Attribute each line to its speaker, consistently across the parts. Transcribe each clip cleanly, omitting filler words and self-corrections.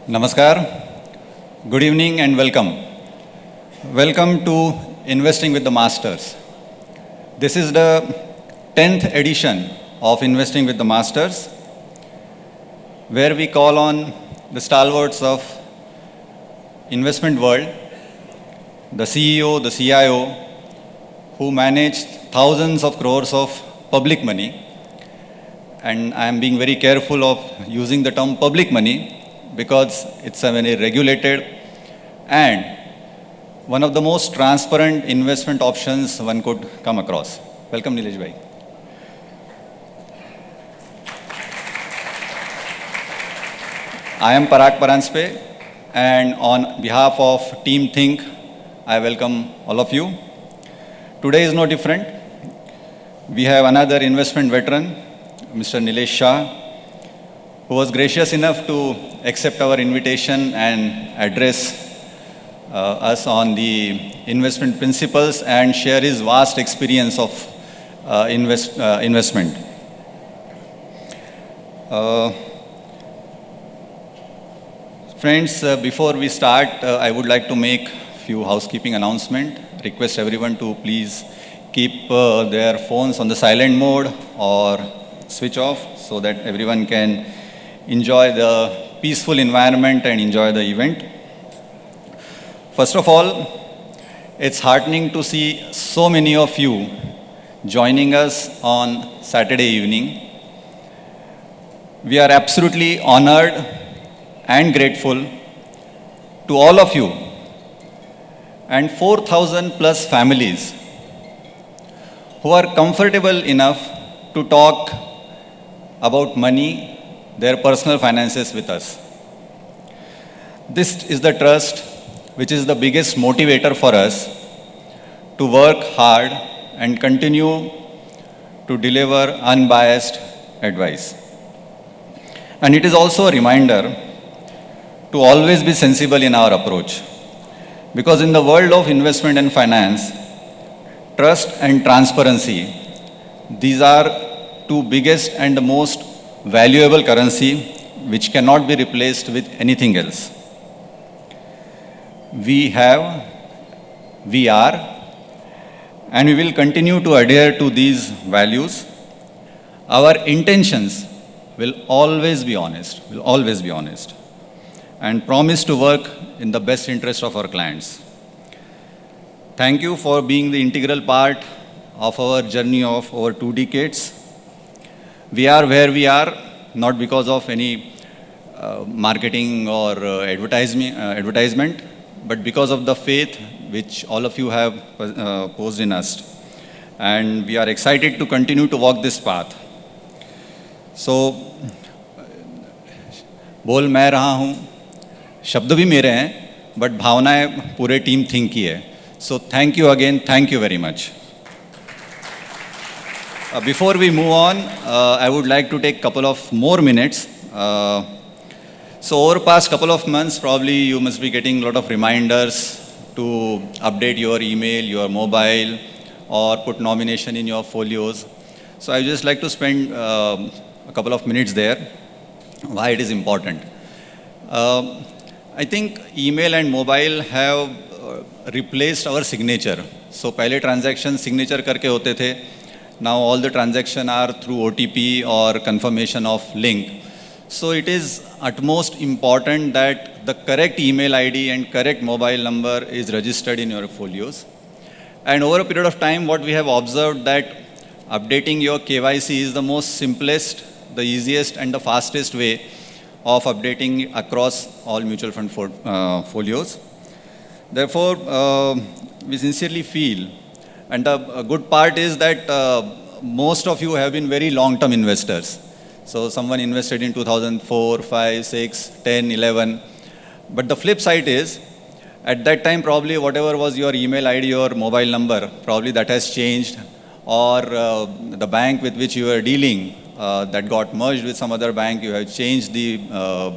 Speaker 1: Namaskar, good evening and welcome. Welcome to Investing with the Masters. This is the 10th edition of Investing with the Masters, where we call on the stalwarts of investment world, the CEO, the CIO, who manage thousands of crores of public money. And I am being very careful of using the term public money because it's a very regulated and one of the most transparent investment options one could come across. Welcome, Nilesh bhai. I am Parag Paranspe, and on behalf of Team Think, I welcome all of you. Today is no different. We have another investment veteran, Mr. Nilesh Shah, who was gracious enough to accept our invitation and address us on the investment principles and share his vast experience of investment. Friends, before we start, I would like to make a few housekeeping announcements. Request everyone to please keep their phones on the silent mode or switch off so that everyone can enjoy the peaceful environment and enjoy the event. First of all, it's heartening to see so many of you joining us on Saturday evening. We are absolutely honored and grateful to all of you and 4,000 plus families who are comfortable enough to talk about money, their personal finances with us. This is the trust which is the biggest motivator for us to work hard and continue to deliver unbiased advice. And it is also a reminder to always be sensible in our approach. Because in the world of investment and finance, trust and transparency, these are two biggest and the most valuable currency which cannot be replaced with anything else. We are, and we will continue to adhere to these values. Our intentions will always be honest, and promise to work in the best interest of our clients. Thank you for being the integral part of our journey of over 2 decades. We are where we are, not because of any marketing or advertisement, but because of the faith which all of you have posed in us. And we are excited to continue to walk this path. So, बोल मैं रहा हूँ, शब्द भी मेरे हैं, but भावनाएं पूरे टीम थिंक की है. So thank you again, thank you very much. Before we move on, I would like to take a couple of more minutes. So over past couple of months, probably you must be getting a lot of reminders to update your email, your mobile, or put nomination in your folios. So I just like to spend a couple of minutes there, why it is important. I think email and mobile have replaced our signature. So पहले transaction signature करके होते थे. Now all the transactions are through OTP or confirmation of link. So it is utmost important that the correct email ID and correct mobile number is registered in your folios. And over a period of time, what we have observed that updating your KYC is the most simplest, the easiest and the fastest way of updating across all mutual fund folios. Therefore, we sincerely feel, and the good part is that most of you have been very long-term investors. So someone invested in 2004, 5, 6, 10, 11. But the flip side is, at that time probably whatever was your email ID or mobile number, probably that has changed, or the bank with which you were dealing that got merged with some other bank, you have changed the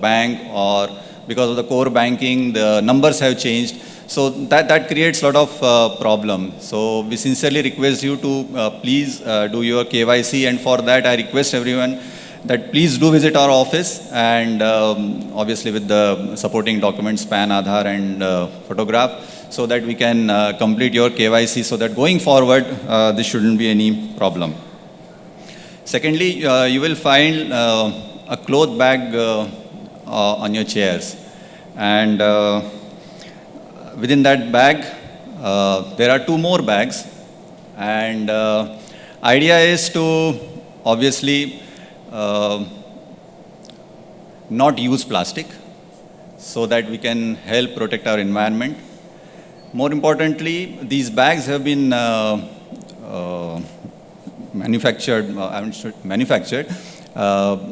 Speaker 1: bank, or because of the core banking, the numbers have changed. So that creates a lot of problem. So we sincerely request you to please do your KYC, and for that I request everyone that please do visit our office, and obviously with the supporting documents, PAN, Aadhaar, and photograph, so that we can complete your KYC, so that going forward, this shouldn't be any problem. Secondly, you will find a cloth bag on your chairs, and within that bag, there are two more bags, and idea is to obviously not use plastic, so that we can help protect our environment. More importantly, these bags have been manufactured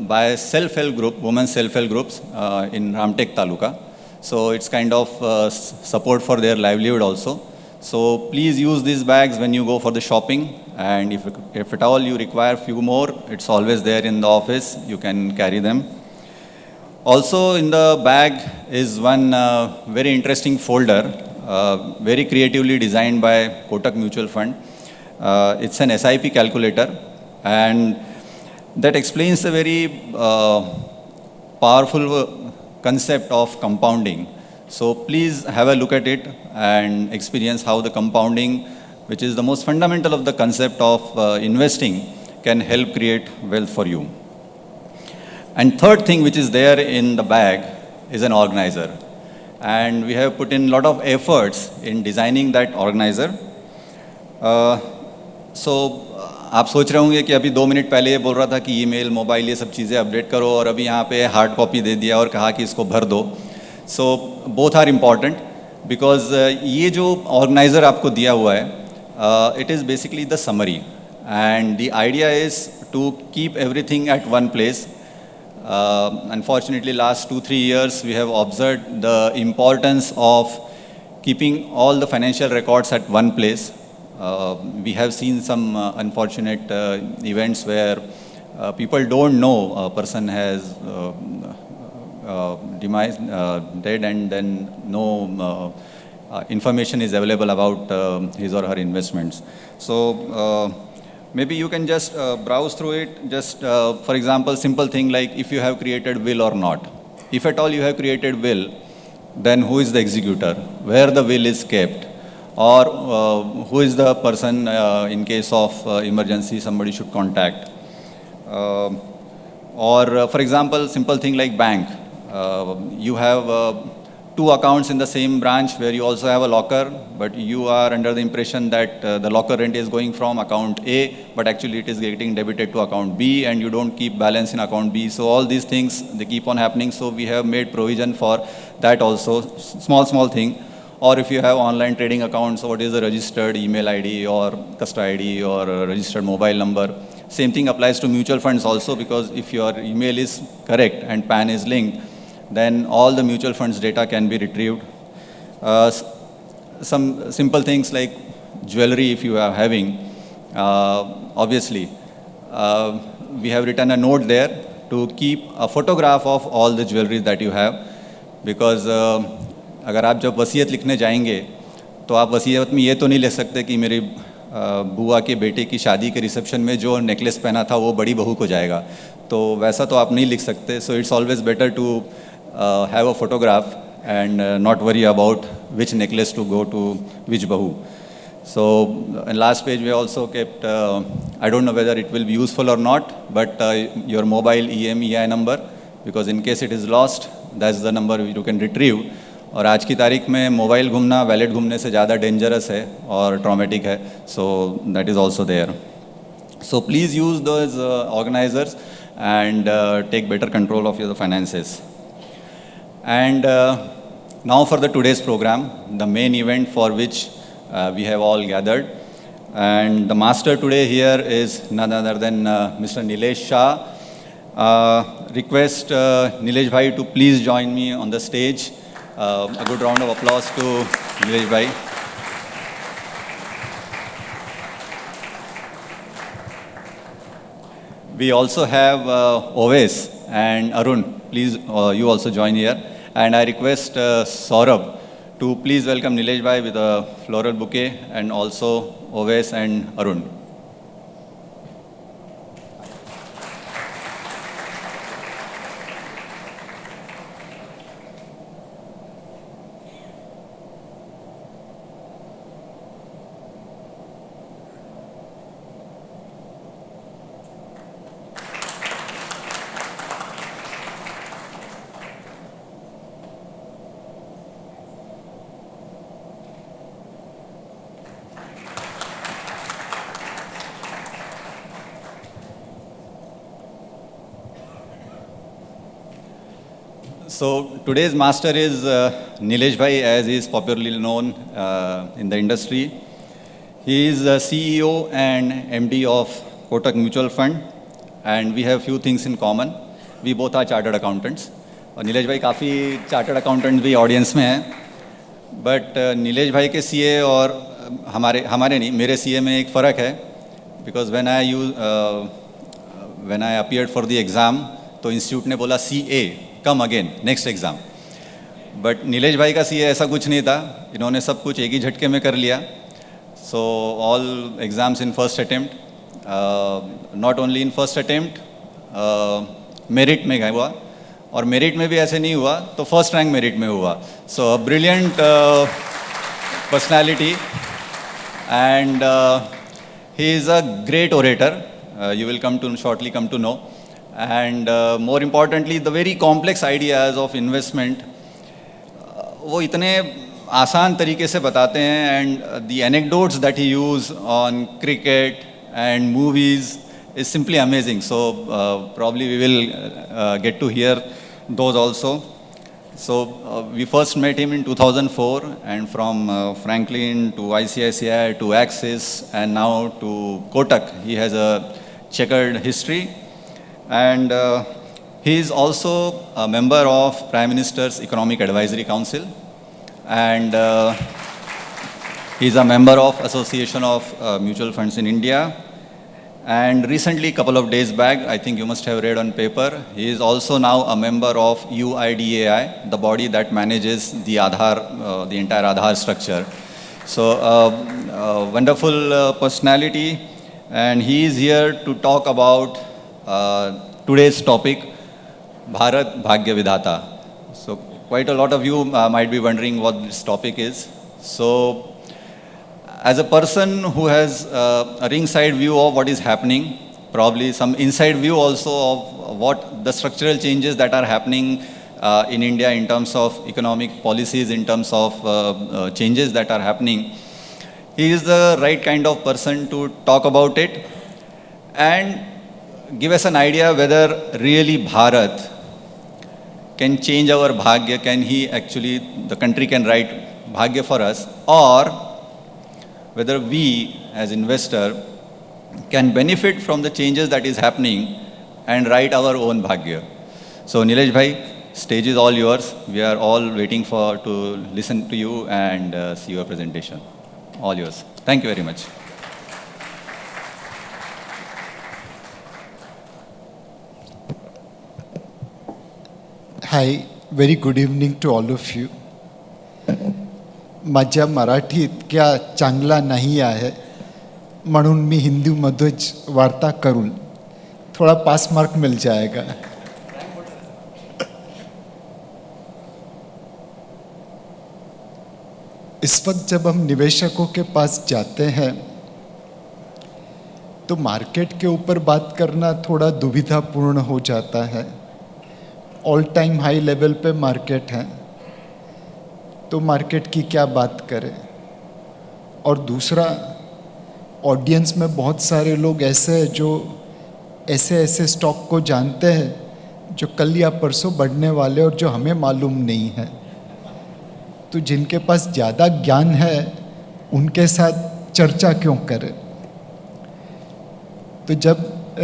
Speaker 1: by self-help group, women's self-help groups in Ramtek Taluka. So it's kind of support for their livelihood also. So please use these bags when you go for the shopping, and if at all you require few more, it's always there in the office, you can carry them. Also in the bag is one very interesting folder, very creatively designed by Kotak Mutual Fund. It's an SIP calculator, and that explains a very powerful concept of compounding. So please have a look at it and experience how the compounding, which is the most fundamental of the concept of investing, can help create wealth for you. And third thing which is there in the bag is an organizer. And we have put in a lot of efforts in designing that organizer. आप सोच रहे होंगे कि अभी 2 minute पहले ये बोल रहा था कि ईमेल, मोबाइल, ये सब चीज़ें अपडेट करो, और अभी यहाँ पे हार्ड कॉपी दे दिया और कहा कि इसको भर दो. So both are important, because ये जो ऑर्गेनाइज़र आपको दिया हुआ है, it is basically the summary, and the idea is to keep everything at one place. Unfortunately, last 2-3 years, we have observed the importance of keeping all the financial records at one place. We have seen some unfortunate events where people don't know a person has dead, and then no information is available about his or her investments. So maybe you can just browse through it. Just for example, simple thing like if you have created will or not. If at all you have created will, then who is the executor? Where the will is kept? Or who is the person in case of emergency somebody should contact? For example, simple thing like bank. You have 2 accounts in the same branch where you also have a locker, but you are under the impression that the locker rent is going from account A, but actually it is getting debited to account B, and you don't keep balance in account B. So all these things, they keep on happening. So we have made provision for that also, small thing. Or if you have online trading accounts, what is the registered email ID or custody ID or registered mobile number? Same thing applies to mutual funds also, because if your email is correct and PAN is linked, then all the mutual funds data can be retrieved. Some simple things like jewelry, if you are having, obviously, we have written a note there to keep a photograph of all the jewelry that you have, because अगर आप जब वसीयत लिखने जाएंगे तो आप वसीयत में ये तो नहीं लिख सकते कि मेरी बुआ के बेटे की शादी के रिसेप्शन में जो नेकलेस पहना था वो बड़ी बहू को जाएगा, तो वैसा तो आप नहीं लिख सकते. So it's always better to have a photograph and not worry about which necklace to go to which bahu. So in last page we also kept, I don't know whether it will be useful or not, but your mobile EMEI number, because in case it is lost, that's the number you can retrieve. और आज की तारीख में mobile घूमना wallet घूमने से ज़्यादा dangerous है और ट्रॉमेटिक है. So that is also there. So please use those organizers and take better control of your finances. And now for the today's program, the main event for which we have all gathered. And the master today here is none other than Mr. Nilesh Shah. Request Nilesh Bhai to please join me on the stage. A good round of applause to Nilesh Bhai. We also have Oves and Arun. Please, you also join here. And I request Saurabh to please welcome Nilesh Bhai with a floral bouquet, and also Oves and Arun. So today's master is Nilesh Bhai, as he is popularly known in the industry. He is the CEO and MD of Kotak Mutual Fund, and we have few things in common. We both are chartered accountants. और नीलेश भाई काफ़ी chartered accountant भी audience में हैं, but Nilesh भाई के CA और हमारे नहीं, मेरे सीए में एक फ़र्क है. Because when I appeared for the exam, तो इंस्टीट्यूट ने बोला CA come again next exam. But Nilesh भाई का सीए ऐसा कुछ नहीं था, इन्होंने सब कुछ एक ही झटके में कर लिया. So all exams in first attempt, not only in first attempt, merit में गया हुआ, और मेरिट में भी ऐसे नहीं हुआ तो फर्स्ट रैंक मेरिट में हुआ. So brilliant personality, and he is a great orator. You will shortly come to know. And more importantly, the very complex ideas of investment, वो इतने आसान तरीके से बताते हैं, and the anecdotes that he use on cricket and movies is simply amazing. So probably we will get to hear those also. So we first met him in 2004, and from Franklin to ICICI to Axis and now to Kotak, he has a checkered history. And he is also a member of Prime Minister's Economic Advisory Council, and he is a member of Association of Mutual Funds in India. And recently, couple of days back, I think you must have read on paper, he is also now a member of UIDAI, the body that manages the Aadhaar, the entire Aadhaar structure. So wonderful personality. And he is here to talk about today's topic, Bharat Bhagya Vidhata. So quite a lot of you might be wondering what this topic is. So as a person who has a ringside view of what is happening, probably some inside view also of what the structural changes that are happening in India in terms of economic policies, in terms of changes that are happening, he is the right kind of person to talk about it and give us an idea whether really Bharat can change our bhagya. Can he actually, the country can write bhagya for us, or whether we as investor can benefit from the changes that is happening and write our own bhagya. So Nilesh Bhai, stage is all yours. We are all waiting to listen to you and see your presentation. All yours. Thank you very much.
Speaker 2: Hi, very good evening to all of you. माझ्या मराठी इतक्या चांगला नाही आहे, म्हणून मी हिंदीमध्येच वार्ता करून थोड़ा पास mark मिल जाएगा. इस वक्त जब हम निवेशकों के पास जाते हैं तो मार्केट के ऊपर बात करना थोड़ा दुविधापूर्ण हो जाता है. ऑल टाइम हाई लेवल पे मार्केट है, तो मार्केट की क्या बात करें. और दूसरा, ऑडियंस में बहुत सारे लोग ऐसे हैं जो ऐसे स्टॉक को जानते हैं जो कल या परसों बढ़ने वाले और जो हमें मालूम नहीं है. तो जिनके पास ज़्यादा ज्ञान है उनके साथ चर्चा क्यों करें. तो जब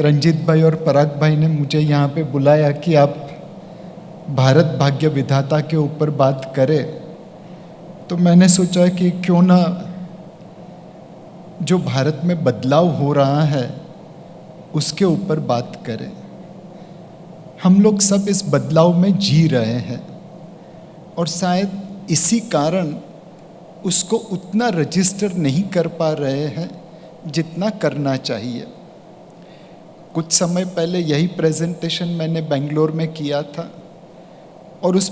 Speaker 2: रंजीत भाई और पराग भाई ने मुझे यहाँ पे बुलाया कि आप भारत भाग्य विधाता के ऊपर बात करें, तो मैंने सोचा कि क्यों ना जो भारत में बदलाव हो रहा है उसके ऊपर बात करें. हम लोग सब इस बदलाव में जी रहे हैं और शायद इसी कारण उसको उतना रजिस्टर नहीं कर पा रहे हैं जितना करना चाहिए. कुछ समय पहले यही प्रेजेंटेशन मैंने बेंगलोर में किया था, और उस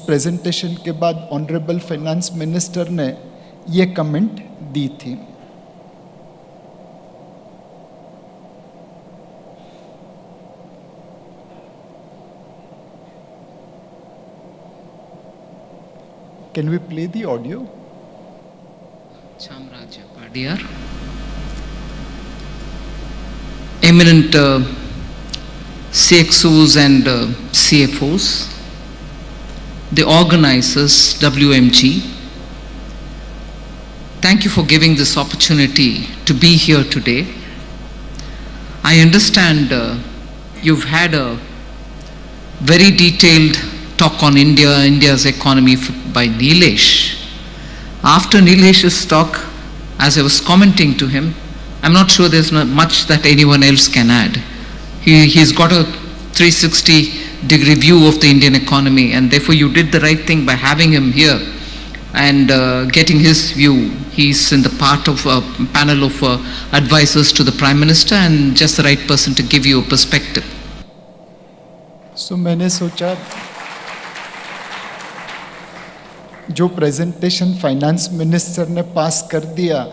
Speaker 2: प्रेजेंटेशन के बाद ऑनरेबल फाइनेंस मिनिस्टर ने ये कमेंट दी थी. Can we play the audio?
Speaker 3: Chamraj Padiyar, eminent CXOs and CFOs, the organizers, WMG. Thank you for giving this opportunity to be here today. I understand you've had a very detailed talk on India, India's economy by Nilesh. After Nilesh's talk, as I was commenting to him, I'm not sure there's not much that anyone else can add. He's got a 360-degree view of the Indian economy, and therefore you did the right thing by having him here and getting his view. He's in the part of a panel of advisors to the Prime Minister and just the right person to give you a perspective.
Speaker 2: So मैंने सोचा जो presentation finance minister ने पास कर दिया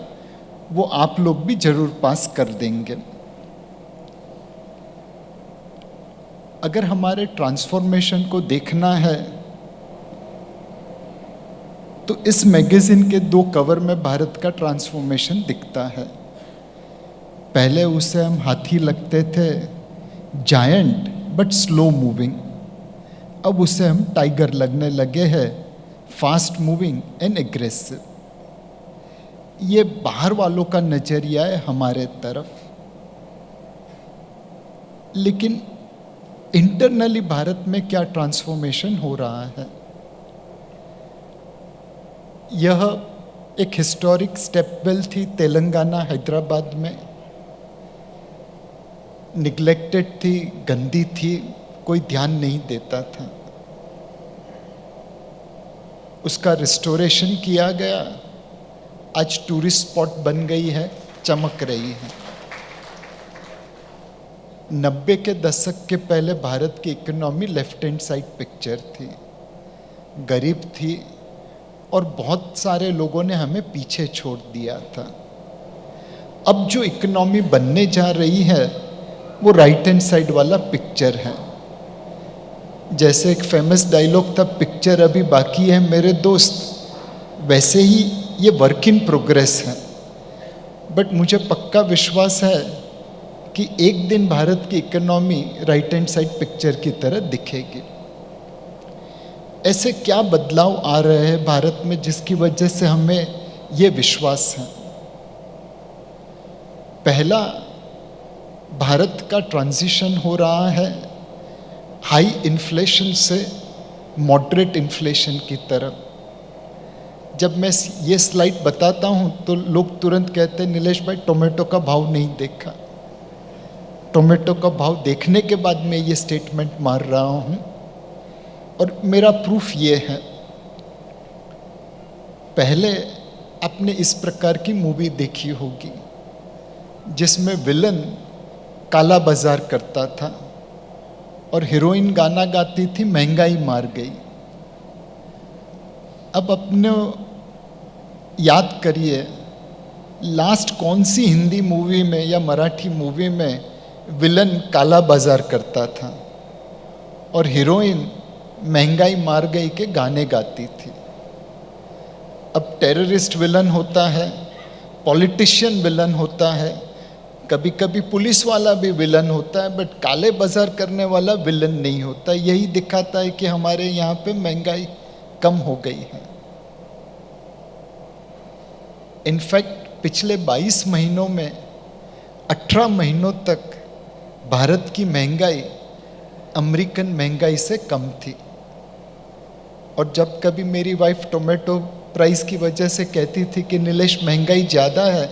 Speaker 2: वो आप लोग भी जरूर पास कर देंगे। अगर हमारे ट्रांसफॉर्मेशन को देखना है तो इस मैगजीन के 2 कवर में भारत का ट्रांसफॉर्मेशन दिखता है। पहले उसे हम हाथी लगते थे, जायंट बट स्लो मूविंग। अब उसे हम टाइगर लगने लगे हैं, फास्ट मूविंग एंड एग्रेसिव। ये बाहर वालों का नजरिया है हमारे तरफ, लेकिन इंटरनली भारत में क्या ट्रांसफॉर्मेशन हो रहा है? यह एक हिस्टोरिक स्टेप वेल थी तेलंगाना हैदराबाद में, निग्लेक्टेड थी, गंदी थी, कोई ध्यान नहीं देता था। उसका रिस्टोरेशन किया गया, आज टूरिस्ट स्पॉट बन गई है, चमक रही है। 90 के दशक के पहले भारत की economy left hand side picture थी, गरीब थी और बहुत सारे लोगों ने हमें पीछे छोड़ दिया था। अब जो इकोनॉमी बनने जा रही है वो राइट हैंड साइड वाला पिक्चर है। जैसे एक फेमस डायलॉग था, पिक्चर अभी बाकी है मेरे दोस्त, वैसे ही ये वर्क इन प्रोग्रेस है। बट मुझे पक्का विश्वास है कि एक दिन भारत की economy right hand side picture की तरह दिखेगी। ऐसे क्या बदलाव आ रहे हैं भारत में जिसकी वजह से हमें ये विश्वास है? पहला, भारत का ट्रांजिशन हो रहा है हाई इन्फ्लेशन से मॉडरेट इन्फ्लेशन की तरफ। जब मैं ये स्लाइड बताता हूँ तो लोग तुरंत कहते हैं नीलेश भाई टोमेटो का भाव नहीं देखा। टोमेटो का भाव देखने के बाद मैं ये स्टेटमेंट मार रहा हूँ और मेरा प्रूफ ये है। पहले आपने इस प्रकार की मूवी देखी होगी जिसमें विलन काला बाजार करता था और हीरोइन गाना गाती थी महंगाई मार गई। अब अपने याद करिए लास्ट कौन सी हिंदी मूवी में या मराठी मूवी में विलन काला बाजार करता था और हीरोइन महंगाई मार गई के गाने गाती थी। अब टेररिस्ट विलन होता है, पॉलिटिशियन विलन होता है, कभी कभी पुलिस वाला भी विलन होता है, बट काले बाजार करने वाला विलन नहीं होता। यही दिखाता है कि हमारे यहाँ पे महंगाई कम हो गई है। इनफैक्ट पिछले 22 महीनों में 18 महीनों तक भारत की महंगाई अमेरिकन महंगाई से कम थी। और जब कभी मेरी वाइफ टोमेटो प्राइस की वजह से कहती थी कि नीलेश महंगाई ज़्यादा है,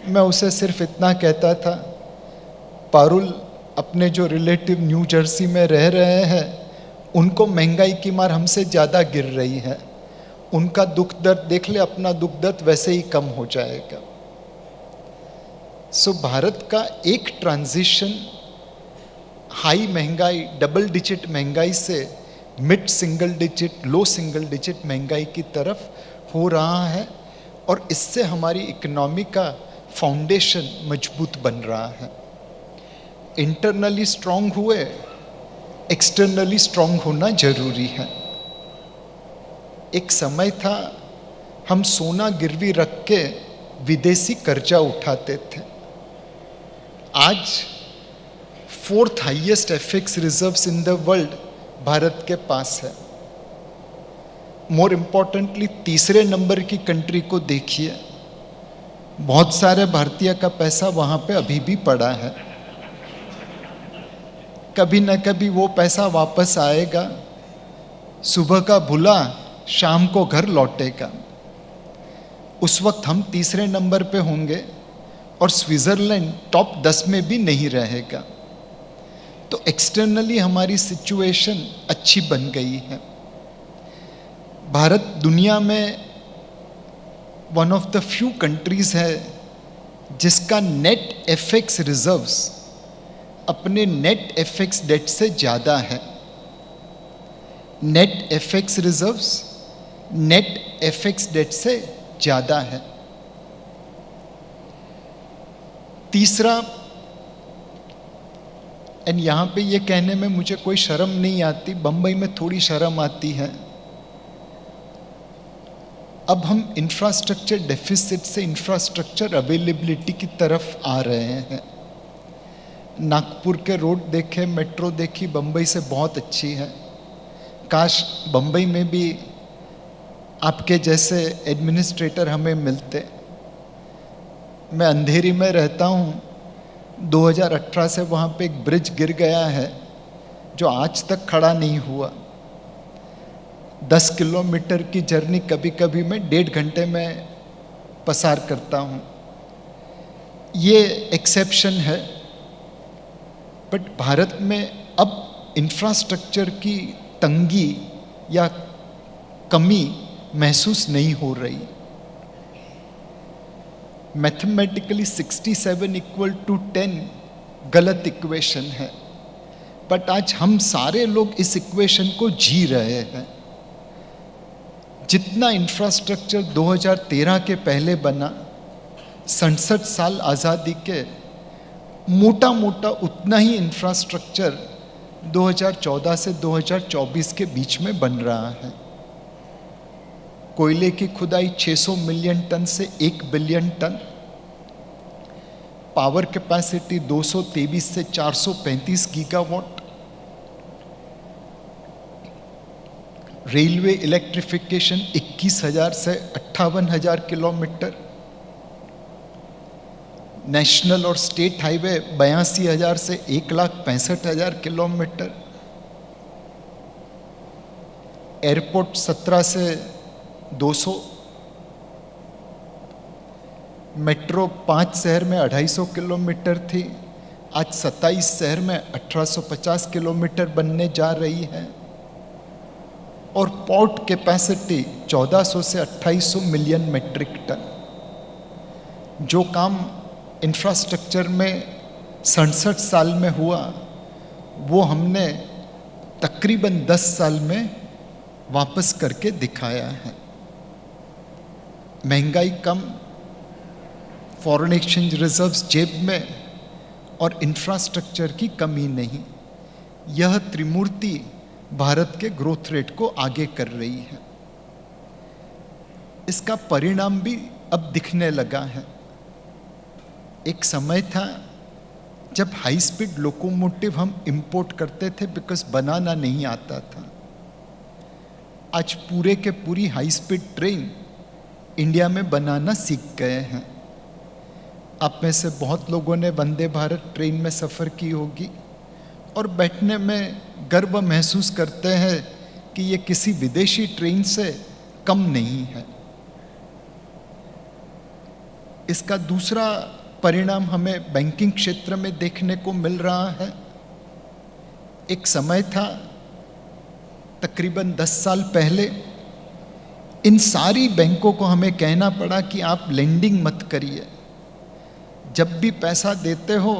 Speaker 2: मैं उसे सिर्फ इतना कहता था, पारुल अपने जो रिलेटिव न्यू जर्सी में रह रहे हैं उनको महंगाई की मार हमसे ज़्यादा गिर रही है, उनका दुख दर्द देख ले, अपना दुख दर्द वैसे ही कम हो जाएगा। सो भारत का एक ट्रांजिशन हाई महंगाई, डबल डिजिट महंगाई से मिड सिंगल डिजिट, लो सिंगल डिजिट महंगाई की तरफ हो रहा है और इससे हमारी इकोनॉमी का फाउंडेशन मजबूत बन रहा है। इंटरनली स्ट्रांग हुए, एक्सटर्नली स्ट्रांग होना जरूरी है। एक समय था हम सोना गिरवी रख के विदेशी कर्जा उठाते थे। आज 4th highest FX reserves in the world Bharat के पास है। मोर इम्पोर्टेंटली तीसरे नंबर की कंट्री को देखिए, बहुत सारे भारतीय का पैसा वहाँ पे अभी भी पड़ा है। कभी न कभी वो पैसा वापस आएगा, सुबह का भूला शाम को घर लौटेगा। उस वक्त हम तीसरे नंबर पे होंगे और स्विट्जरलैंड टॉप 10 में भी नहीं रहेगा। तो एक्सटर्नली हमारी सिचुएशन अच्छी बन गई है। भारत दुनिया में one of the few countries है जिसका नेट एफएक्स रिजर्व्स अपने नेट एफएक्स डेट से ज़्यादा है। Net FX reserves net FX debt से ज़्यादा है। तीसरा, एंड यहाँ पे ये कहने में मुझे कोई शर्म नहीं आती, बम्बई में थोड़ी शर्म आती है, अब हम इंफ्रास्ट्रक्चर डेफिसिट से इंफ्रास्ट्रक्चर अवेलेबिलिटी की तरफ आ रहे हैं। नागपुर के रोड देखे, मेट्रो देखी, बम्बई से बहुत अच्छी है। काश बम्बई में भी आपके जैसे एडमिनिस्ट्रेटर हमें मिलते। मैं अंधेरी में रहता हूँ, 2018 से वहाँ पे एक ब्रिज गिर गया है जो आज तक खड़ा नहीं हुआ। 10 किलोमीटर की जर्नी कभी कभी मैं 1.5 घंटे में पसार करता हूँ। ये एक्सेप्शन है, बट भारत में अब इंफ्रास्ट्रक्चर की तंगी या कमी महसूस नहीं हो रही। मैथमेटिकली 67 = 10 गलत इक्वेशन है, बट आज हम सारे लोग इस इक्वेशन को जी रहे हैं। जितना इंफ्रास्ट्रक्चर 2013 के पहले बना, 67 साल आज़ादी के, मोटा मोटा उतना ही इंफ्रास्ट्रक्चर 2014 से 2024 के बीच में बन रहा है। कोयले की खुदाई 600 मिलियन टन से 1 बिलियन टन, पावर कैपेसिटी 223 से 435 गीगावाट, रेलवे इलेक्ट्रिफिकेशन 21,000 से 58,000 किलोमीटर, नेशनल और स्टेट हाईवे 82,000 से 1,65,000 किलोमीटर, एयरपोर्ट 17 से 200, मेट्रो 5 शहर में 250 किलोमीटर थी, आज 27 शहर में 1850 किलोमीटर बनने जा रही है, और पोर्ट कैपेसिटी 1400 से 2800 मिलियन मेट्रिक टन। जो काम इंफ्रास्ट्रक्चर में 67 साल में हुआ, वो हमने तकरीबन 10 साल में वापस करके दिखाया है। महंगाई कम, फॉरेन एक्सचेंज रिजर्व्स जेब में, और इंफ्रास्ट्रक्चर की कमी नहीं। यह त्रिमूर्ति भारत के ग्रोथ रेट को आगे कर रही है। इसका परिणाम भी अब दिखने लगा है। एक समय था जब हाई स्पीड लोकोमोटिव हम इंपोर्ट करते थे बिकॉज बनाना नहीं आता था। आज पूरे के पूरी हाई स्पीड ट्रेन इंडिया में बनाना सीख गए हैं। आप में से बहुत लोगों ने वंदे भारत ट्रेन में सफ़र की होगी और बैठने में गर्व महसूस करते हैं कि ये किसी विदेशी ट्रेन से कम नहीं है। इसका दूसरा परिणाम हमें बैंकिंग क्षेत्र में देखने को मिल रहा है। एक समय था तकरीबन 10 साल पहले, इन सारी बैंकों को हमें कहना पड़ा कि आप लेंडिंग मत करिए। जब भी पैसा देते हो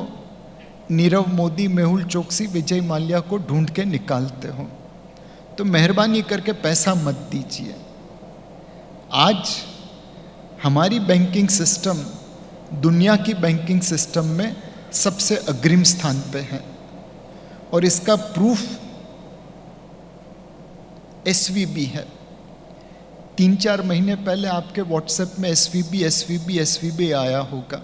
Speaker 2: नीरव मोदी, मेहुल चोकसी, विजय माल्या को ढूंढ के निकालते हो, तो मेहरबानी करके पैसा मत दीजिए। आज हमारी बैंकिंग सिस्टम दुनिया की बैंकिंग सिस्टम में सबसे अग्रिम स्थान पे है, और इसका प्रूफ एसवीबी है। 3-4 महीने पहले आपके व्हाट्सएप में एसवीबी आया होगा।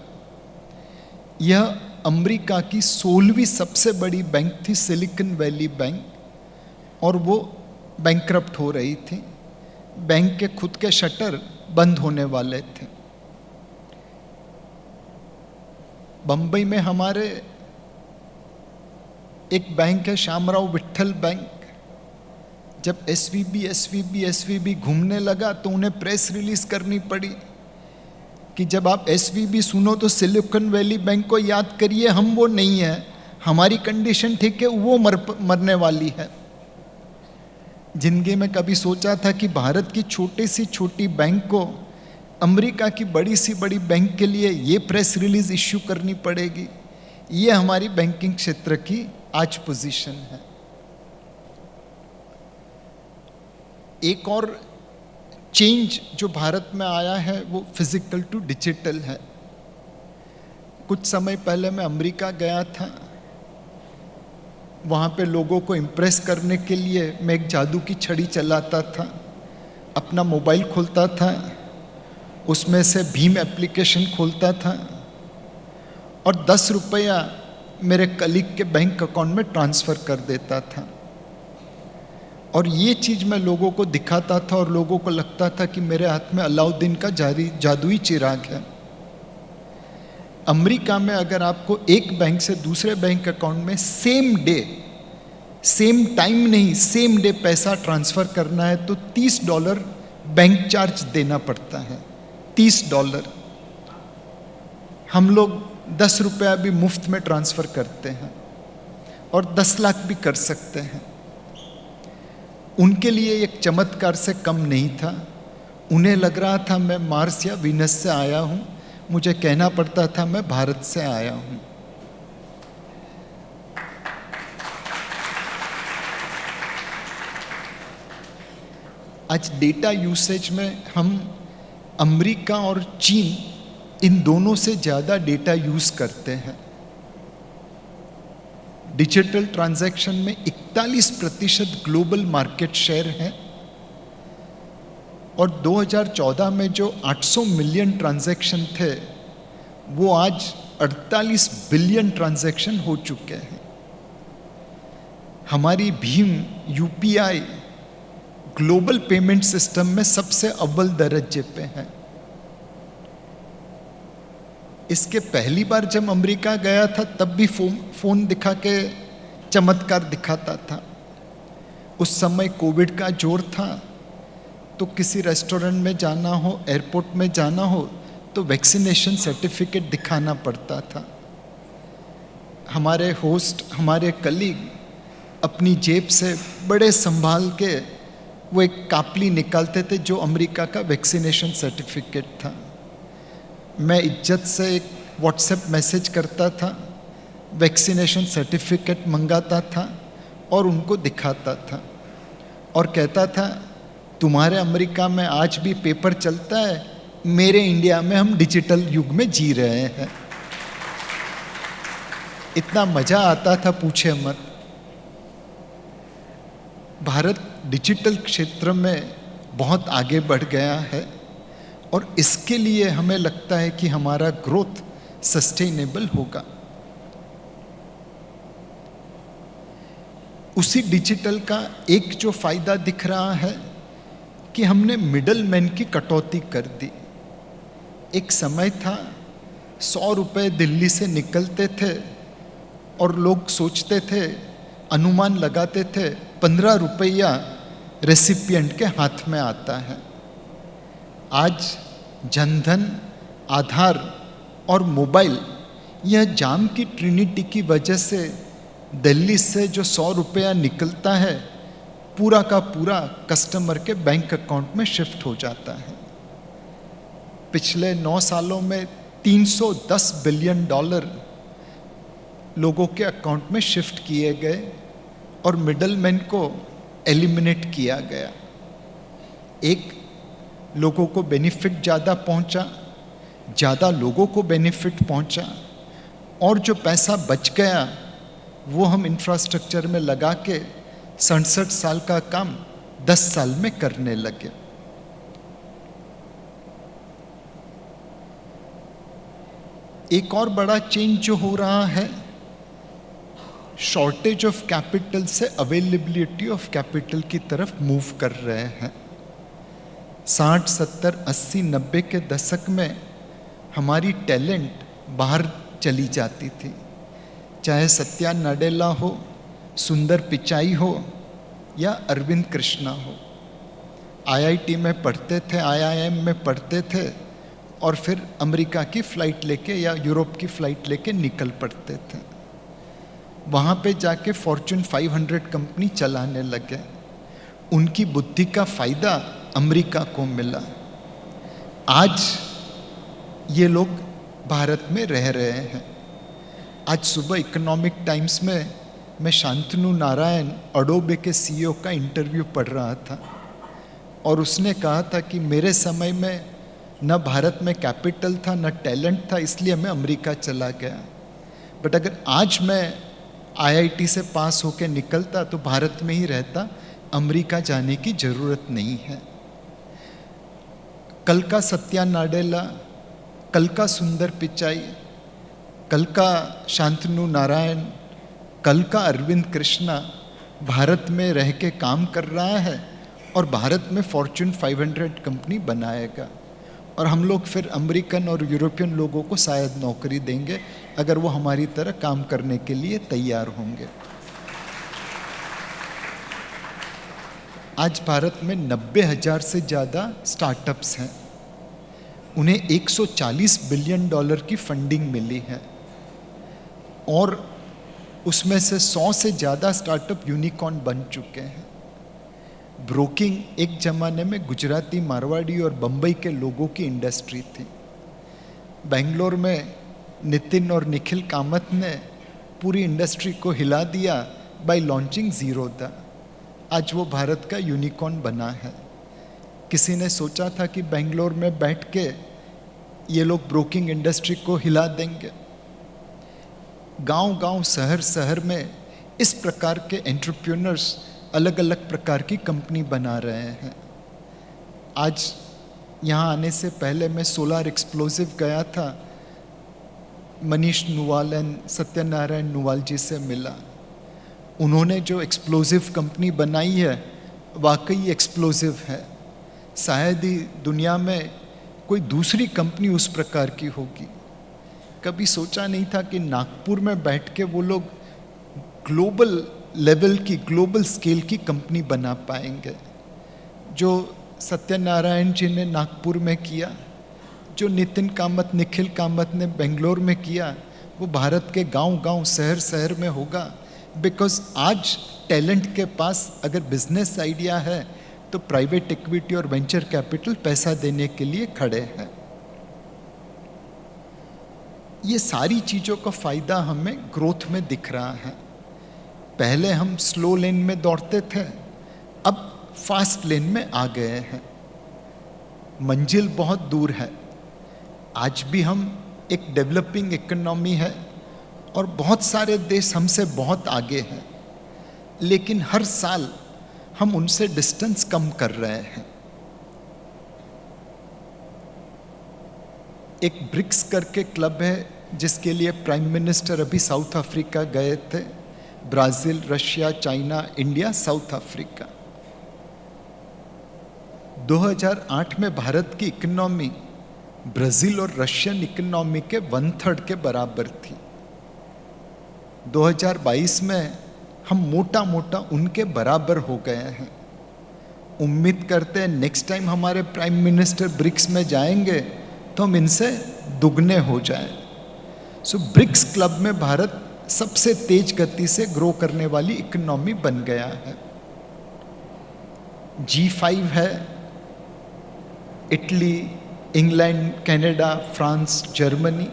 Speaker 2: यह अमेरिका की 16वीं सबसे बड़ी बैंक थी सिलिकॉन वैली बैंक, और वो बैंकरप्ट हो रही थी। बैंक के खुद के शटर बंद होने वाले थे। बंबई में हमारे एक बैंक है श्यामराव विट्ठल बैंक। जब एसवीबी घूमने लगा तो उन्हें प्रेस रिलीज करनी पड़ी कि जब आप एसवीबी सुनो तो सिलिकॉन वैली बैंक को याद करिए, हम वो नहीं है, हमारी कंडीशन ठीक है, वो मरने वाली है। जिंदगी में कभी सोचा था कि भारत की छोटी सी छोटी बैंक को अमेरिका की बड़ी सी बड़ी बैंक के लिए ये प्रेस रिलीज इश्यू करनी पड़ेगी? ये हमारी बैंकिंग क्षेत्र की आज पोजीशन है। एक और चेंज जो भारत में आया है वो फिजिकल टू डिजिटल है। कुछ समय पहले मैं अमेरिका गया था। वहाँ पे लोगों को इम्प्रेस करने के लिए मैं एक जादू की छड़ी चलाता था। अपना मोबाइल खोलता था, उसमें से भीम एप्लीकेशन खोलता था और 10 रुपया मेरे कलीग के बैंक अकाउंट में ट्रांसफ़र कर देता था। और ये चीज़ मैं लोगों को दिखाता था और लोगों को लगता था कि मेरे हाथ में अलाउद्दीन का जादुई चिराग है। अमेरिका में अगर आपको एक बैंक से दूसरे बैंक अकाउंट में सेम डे, सेम टाइम नहीं, सेम डे पैसा ट्रांसफ़र करना है तो $30 बैंक चार्ज देना पड़ता है। $30। हम लोग 10 रुपया भी मुफ्त में ट्रांसफ़र करते हैं और 10 लाख भी कर सकते हैं। उनके लिए एक चमत्कार से कम नहीं था। उन्हें लग रहा था मैं मार्स या वीनस से आया हूँ, मुझे कहना पड़ता था मैं भारत से आया हूँ। आज डेटा यूसेज में हम अमेरिका और चीन इन दोनों से ज़्यादा डेटा यूज़ करते हैं। डिजिटल ट्रांजैक्शन में 41% ग्लोबल मार्केट शेयर है और 2014 में जो 800 मिलियन ट्रांजैक्शन थे वो आज 48 बिलियन ट्रांजैक्शन हो चुके हैं। हमारी Bhim UPI global payment system में सबसे अव्वल दर्जे पे है। इसके पहली बार जब अमेरिका गया था तब भी फोन दिखा के चमत्कार दिखाता था। उस समय कोविड का जोर था तो किसी रेस्टोरेंट में जाना हो, एयरपोर्ट में जाना हो तो वैक्सीनेशन सर्टिफिकेट दिखाना पड़ता था। हमारे होस्ट, हमारे कलीग अपनी जेब से बड़े संभाल के वो एक कापली निकालते थे जो अमेरिका का वैक्सीनेशन सर्टिफिकेट था। मैं इज्जत से एक व्हाट्सएप मैसेज करता था, वैक्सीनेशन सर्टिफिकेट मंगाता था और उनको दिखाता था और कहता था तुम्हारे अमेरिका में आज भी पेपर चलता है, मेरे इंडिया में हम डिजिटल युग में जी रहे हैं। इतना मज़ा आता था पूछे मत। भारत डिजिटल क्षेत्र में बहुत आगे बढ़ गया है और इसके लिए हमें लगता है कि हमारा ग्रोथ सस्टेनेबल होगा। उसी डिजिटल का एक जो फायदा दिख रहा है कि हमने मिडल मैन की कटौती कर दी। एक समय था 100 रुपये दिल्ली से निकलते थे और लोग सोचते थे, अनुमान लगाते थे 15 रुपया रेसिपिएंट के हाथ में आता है। आज जनधन, आधार और मोबाइल, यह जाम की ट्रिनिटी की वजह से दिल्ली से जो 100 रुपया निकलता है पूरा का पूरा कस्टमर के बैंक अकाउंट में शिफ्ट हो जाता है। पिछले 9 सालों में $310 बिलियन लोगों के अकाउंट में शिफ्ट किए गए और मिडलमैन को एलिमिनेट किया गया। एक, लोगों को बेनिफिट ज़्यादा पहुंचा, ज़्यादा लोगों को बेनिफिट पहुंचा और जो पैसा बच गया वो हम इंफ्रास्ट्रक्चर में लगा के 67 साल का काम 10 साल में करने लगे। एक और बड़ा चेंज जो हो रहा है, शॉर्टेज ऑफ कैपिटल से अवेलेबिलिटी ऑफ कैपिटल की तरफ मूव कर रहे हैं। 60, 70, 80, 90 के दशक में हमारी टैलेंट बाहर चली जाती थी, चाहे सत्या नाडेला हो, सुंदर पिचाई हो या अरविंद कृष्णा हो। आईआईटी में पढ़ते थे, आईआईएम में पढ़ते थे और फिर अमेरिका की फ़्लाइट लेके या यूरोप की फ़्लाइट लेके निकल पड़ते थे। वहाँ पे जाके फॉर्च्यून 500 कंपनी चलाने लगे। उनकी बुद्धि का फ़ायदा अमेरिका को मिला। आज ये लोग भारत में रह रहे हैं। आज सुबह इकोनॉमिक टाइम्स में मैं शांतनु नारायण, अडोबे के सीईओ का इंटरव्यू पढ़ रहा था और उसने कहा था कि मेरे समय में न भारत में कैपिटल था, न टैलेंट था, इसलिए मैं अमेरिका चला गया। बट अगर आज मैं आईआईटी से पास होकर निकलता तो भारत में ही रहता, अमेरिका जाने की ज़रूरत नहीं है। कल का सत्या नाडेला, कल का सुंदर पिचाई, कल का शांतनु नारायण, कल का अरविंद कृष्णा भारत में रह के काम कर रहा है और भारत में फॉर्च्यून 500 कंपनी बनाएगा। और हम लोग फिर अमेरिकन और यूरोपियन लोगों को शायद नौकरी देंगे अगर वो हमारी तरह काम करने के लिए तैयार होंगे। आज भारत में 90,000 से ज़्यादा स्टार्टअप्स हैं। उन्हें 140 बिलियन डॉलर की फंडिंग मिली है और उसमें से 100 से ज़्यादा स्टार्टअप यूनिकॉर्न बन चुके हैं। ब्रोकिंग एक ज़माने में गुजराती, मारवाड़ी और बम्बई के लोगों की इंडस्ट्री थी। बेंगलोर में नितिन और निखिल कामत ने पूरी इंडस्ट्री को हिला दिया बाय लॉन्चिंग ज़ीरोधा। आज वो भारत का यूनिकॉर्न बना है। किसी ने सोचा था कि बेंगलोर में बैठ के ये लोग ब्रोकिंग इंडस्ट्री को हिला देंगे? गांव-गांव, शहर-शहर में इस प्रकार के एंटरप्रेन्योर्स अलग अलग प्रकार की कंपनी बना रहे हैं। आज यहाँ आने से पहले मैं सोलार एक्सप्लोसिव गया था, मनीष नुवाल एंड सत्यनारायण नुवाल जी से मिला। उन्होंने जो एक्सप्लोसिव कंपनी बनाई है वाकई एक्सप्लोसिव है। शायद ही दुनिया में कोई दूसरी कंपनी उस प्रकार की होगी। कभी सोचा नहीं था कि नागपुर में बैठ के वो लोग ग्लोबल लेवल की, ग्लोबल स्केल की कंपनी बना पाएंगे। जो सत्यनारायण जी ने नागपुर में किया, जो नितिन कामत, निखिल कामत ने बेंगलोर में किया, वो भारत के गांव-गांव, शहर-शहर में होगा। बिकॉज आज टैलेंट के पास अगर बिजनेस आइडिया है तो प्राइवेट इक्विटी और वेंचर कैपिटल पैसा देने के लिए खड़े हैं। ये सारी चीज़ों का फ़ायदा हमें ग्रोथ में दिख रहा है। पहले हम स्लो लेन में दौड़ते थे, अब फास्ट लेन में आ गए हैं। मंजिल बहुत दूर है। आज भी हम एक डेवलपिंग इकोनॉमी है और बहुत सारे देश हमसे बहुत आगे हैं, लेकिन हर साल हम उनसे डिस्टेंस कम कर रहे हैं। एक ब्रिक्स करके क्लब है जिसके लिए प्राइम मिनिस्टर अभी साउथ अफ्रीका गए थे। Brazil, Russia, China, India, south Africa. 2008 में भारत की इकोनॉमी ब्राज़ील और रशियन इकोनॉमी के 1/3 के बराबर थी। 2022 में हम मोटा मोटा उनके बराबर हो गए हैं। उम्मीद करते हैं नेक्स्ट टाइम हमारे प्राइम मिनिस्टर ब्रिक्स में जाएंगे तो हम इनसे दुगने हो जाएं। सो ब्रिक्स क्लब में भारत सबसे तेज गति से ग्रो करने वाली इकोनॉमी बन गया है। G5 है, Italy, England, Canada, France, Germany.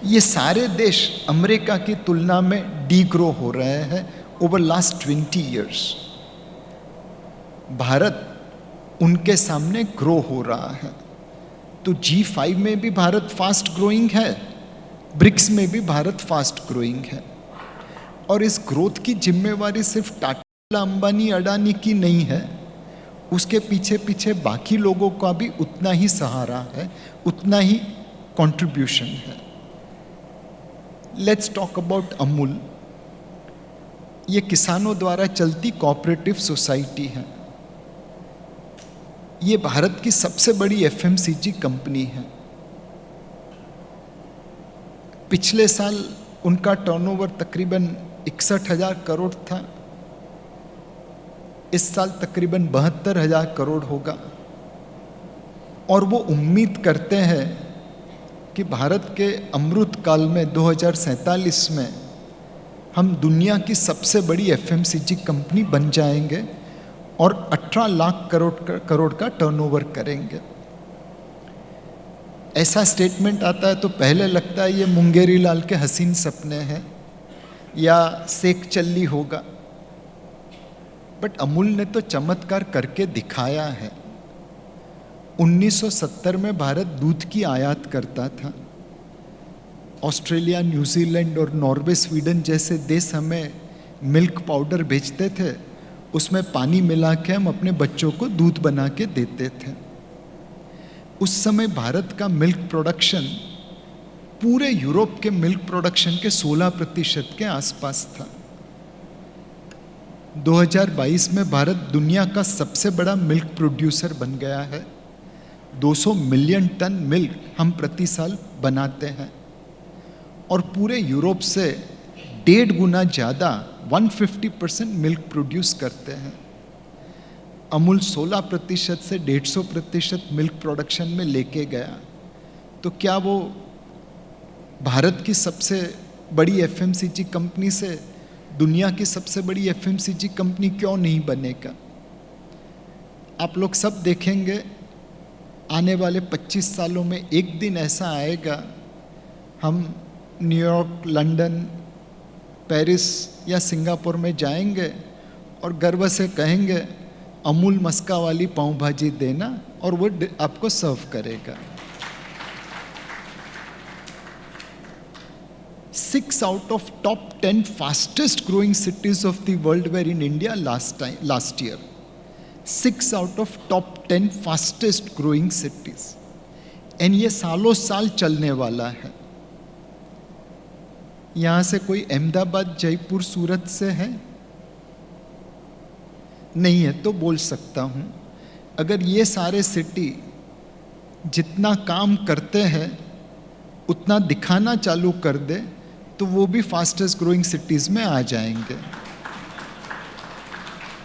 Speaker 2: ये सारे देश अमेरिका की तुलना में डी ग्रो हो रहे हैं ओवर लास्ट 20 ईयर्स। भारत उनके सामने ग्रो हो रहा है। तो G5 में भी भारत फास्ट ग्रोइंग है, ब्रिक्स में भी भारत फास्ट ग्रोइंग है। और इस ग्रोथ की जिम्मेवारी सिर्फ टाटा, अंबानी, अडानी की नहीं है, उसके पीछे पीछे बाकी लोगों का भी उतना ही सहारा है, उतना ही कंट्रीब्यूशन है। Let's talk about Amul. ये किसानों द्वारा चलती कोऑपरेटिव सोसाइटी है। ये भारत की सबसे बड़ी एफएमसीजी कंपनी है। पिछले साल उनका टर्नओवर तकरीबन 61,000 करोड़ था। इस साल तकरीबन 72,000 करोड़ होगा। और वो उम्मीद करते हैं कि भारत के अमृत काल में 2047 में हम दुनिया की सबसे बड़ी एफएमसीजी कंपनी बन जाएंगे और 18 लाख करोड़ का टर्नओवर करेंगे। ऐसा स्टेटमेंट आता है तो पहले लगता है ये मुंगेरी लाल के हसीन सपने हैं या सेक चल्ली होगा, बट अमूल ने तो चमत्कार करके दिखाया है। 1970 में भारत दूध की आयात करता था। ऑस्ट्रेलिया, न्यूजीलैंड और नॉर्वे, स्वीडन जैसे देश हमें मिल्क पाउडर बेचते थे, उसमें पानी मिला के हम अपने बच्चों को दूध बना के देते थे। उस समय भारत का मिल्क प्रोडक्शन पूरे यूरोप के मिल्क प्रोडक्शन के 16% के आसपास था। 2022 में भारत दुनिया का सबसे बड़ा मिल्क प्रोड्यूसर बन गया है। 200 मिलियन टन मिल्क हम प्रति साल बनाते हैं और पूरे यूरोप से 1.5 गुना ज़्यादा 150% मिल्क प्रोड्यूस करते हैं। अमूल 16% से 150% मिल्क प्रोडक्शन में लेके गया, तो क्या वो भारत की सबसे बड़ी एफएमसीजी कंपनी से दुनिया की सबसे बड़ी एफएमसीजी कंपनी क्यों नहीं बनेगा? आप लोग सब देखेंगे आने वाले 25 सालों में एक दिन ऐसा आएगा, हम न्यूयॉर्क, लंदन, पेरिस या सिंगापुर में जाएंगे और गर्व से कहेंगे अमूल मस्का वाली पाव भाजी देना, और वो आपको सर्व करेगा। 6 out of top 10 fastest growing cities of the world were in India last year. 6 out of top 10 fastest growing cities. And ये सालों साल चलने वाला है। यहाँ से कोई अहमदाबाद, जयपुर, सूरत से है? नहीं है तो बोल सकता हूँ, अगर ये सारे सिटी जितना काम करते हैं उतना दिखाना चालू कर दे तो वो भी फास्टेस्ट ग्रोइंग सिटीज़ में आ जाएंगे।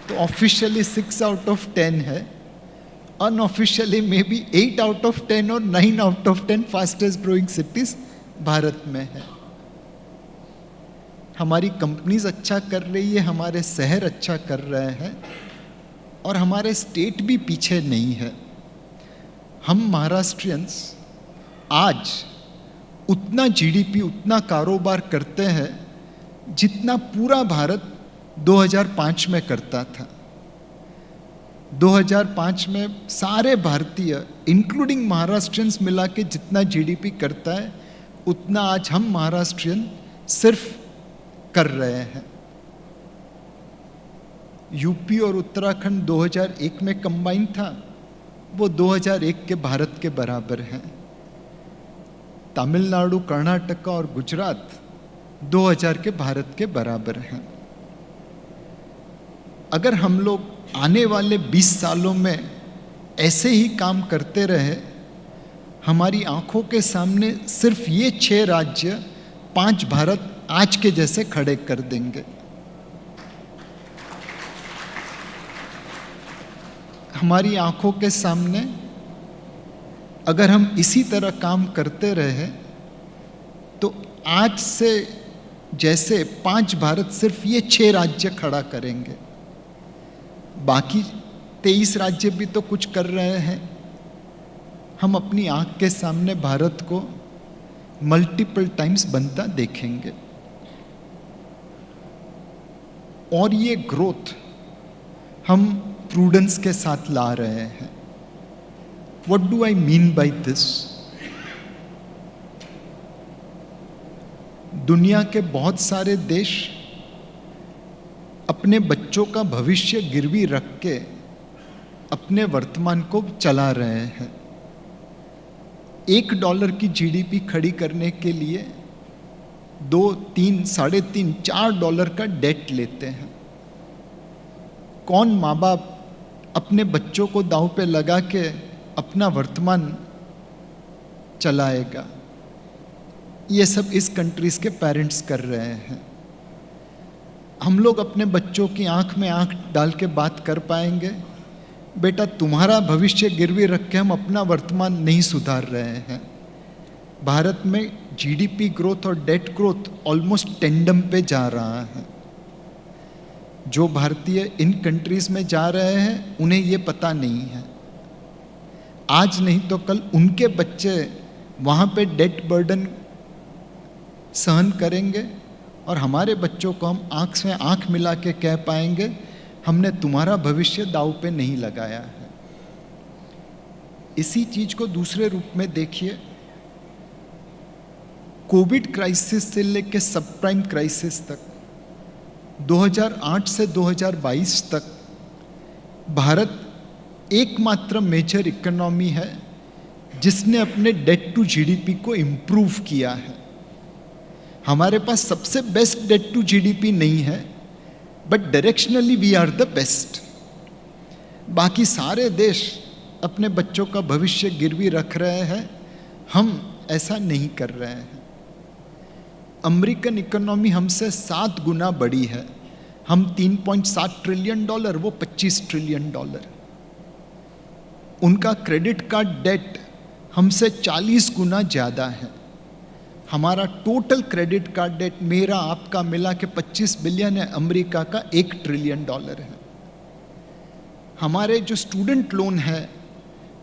Speaker 2: तो ऑफिशियली 6 out of 10 है, unofficially may be 8 out of 10 और 9 out of 10 fastest growing cities Bharat में है। हमारी कंपनीज अच्छा कर रही है, हमारे शहर अच्छा कर रहे हैं और हमारे स्टेट भी पीछे नहीं है। हम महाराष्ट्रियंस आज उतना जीडीपी, उतना कारोबार करते हैं जितना पूरा भारत 2005 में करता था। 2005 में सारे भारतीय इंक्लूडिंग महाराष्ट्रियंस मिला के जितना जीडीपी करता है उतना आज हम महाराष्ट्रियन सिर्फ कर रहे हैं। यूपी और उत्तराखंड 2001 में कंबाइन था, वो 2001 के भारत के बराबर हैं। तमिलनाडु, कर्नाटक और गुजरात 2000 के भारत के बराबर हैं। अगर हम लोग आने वाले 20 सालों में ऐसे ही काम करते रहे, हमारी आंखों के सामने सिर्फ ये 6 राज्य 5 भारत आज के जैसे खड़े कर देंगे। हमारी आंखों के सामने अगर हम इसी तरह काम करते रहे तो आज से जैसे 5 भारत सिर्फ ये 6 राज्य खड़ा करेंगे। बाकी 23 राज्य भी तो कुछ कर रहे हैं। हम अपनी आंख के सामने भारत को मल्टीपल टाइम्स बनता देखेंगे। और ये ग्रोथ हम प्रूडेंस के साथ ला रहे हैं। What do I mean by this? दुनिया के बहुत सारे देश अपने बच्चों का भविष्य गिरवी रख के अपने वर्तमान को चला रहे हैं। $1 की जीडीपी खड़ी करने के लिए $2, $3, $3.5, $4 का डेट लेते हैं। कौन माँ बाप अपने बच्चों को दांव पे लगा के अपना वर्तमान चलाएगा? ये सब इस कंट्रीज के पेरेंट्स कर रहे हैं। हम लोग अपने बच्चों की आंख में आंख डाल के बात कर पाएंगे? बेटा, तुम्हारा भविष्य गिरवी रख के हम अपना वर्तमान नहीं सुधार रहे हैं। भारत में जीडीपी ग्रोथ और डेट ग्रोथ ऑलमोस्ट टेंडम पे जा रहा है। जो भारतीय इन कंट्रीज में जा रहे हैं उन्हें ये पता नहीं है। आज नहीं तो कल उनके बच्चे वहाँ पे डेट बर्डन सहन करेंगे और हमारे बच्चों को हम आँख में आँख मिला के कह पाएंगे हमने तुम्हारा भविष्य दांव पे नहीं लगाया है। इसी चीज को दूसरे रूप में देखिए। कोविड क्राइसिस से लेकर सब प्राइम क्राइसिस तक 2008 से 2022 तक भारत एकमात्र मेजर इकोनॉमी है जिसने अपने डेट टू जीडीपी को इम्प्रूव किया है। हमारे पास सबसे बेस्ट डेट टू जीडीपी नहीं है, but directionally we are the best. बाकी सारे देश अपने बच्चों का भविष्य गिरवी रख रहे हैं, हम ऐसा नहीं कर रहे हैं। अमेरिकन इकोनॉमी हमसे 7 गुना बड़ी है। हम $3.7 ट्रिलियन, वो $25 ट्रिलियन। उनका क्रेडिट कार्ड डेट हमसे 40 गुना ज़्यादा है। हमारा टोटल क्रेडिट कार्ड डेट मेरा आपका मिला के 25 बिलियन है, अमेरिका का $1 ट्रिलियन है। हमारे जो स्टूडेंट लोन है,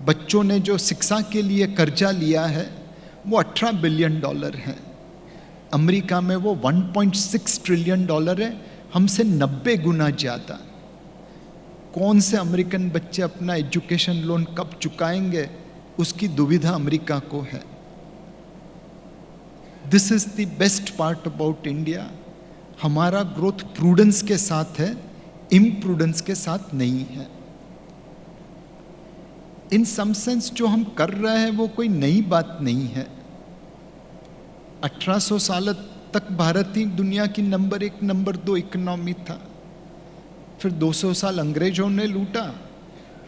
Speaker 2: बच्चों ने जो शिक्षा के लिए कर्जा लिया है, वो $18 बिलियन है। अमेरिका में वो $1.6 ट्रिलियन है, हमसे 90 गुना ज़्यादा। कौन से अमेरिकन बच्चे अपना एजुकेशन लोन कब चुकाएंगे, उसकी दुविधा अमेरिका को है। This is the best part about India. हमारा ग्रोथ प्रूडेंस के साथ है, इम्प्रूडेंस के साथ नहीं है। इन सम सेंस जो हम कर रहे हैं वो कोई नई बात नहीं है। 1800 साल तक भारत ही दुनिया की नंबर 1, नंबर 2 इकोनॉमी था। फिर 200 साल अंग्रेजों ने लूटा,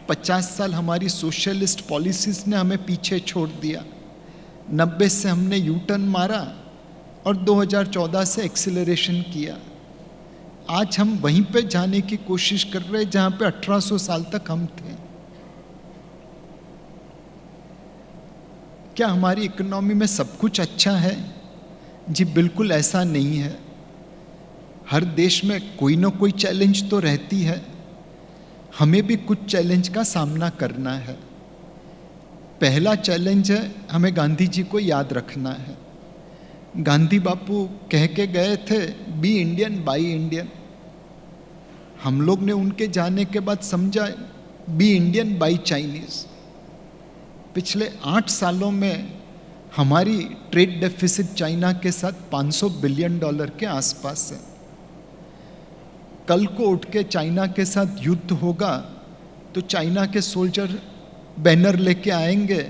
Speaker 2: 50 साल हमारी सोशलिस्ट पॉलिसीज ने हमें पीछे छोड़ दिया। 90 से हमने यू टर्न मारा और 2014 से एक्सीलरेशन किया। आज हम वहीं पे जाने की कोशिश कर रहे हैं जहां पे 1800 साल तक हम थे। क्या हमारी इकोनॉमी में सब कुछ अच्छा है? जी बिल्कुल ऐसा नहीं है। हर देश में कोई ना कोई चैलेंज तो रहती है। हमें भी कुछ चैलेंज का सामना करना है। पहला चैलेंज है, हमें गांधी जी को याद रखना है। गांधी बापू कह के गए थे, बी इंडियन बाई इंडियन। हम लोग ने उनके जाने के बाद समझा, बी इंडियन बाई चाइनीज। पिछले 8 सालों में हमारी ट्रेड डेफिसिट चाइना के साथ $500 बिलियन के आसपास है। कल को उठ के चाइना के साथ युद्ध होगा तो चाइना के सोल्जर बैनर लेके आएंगे,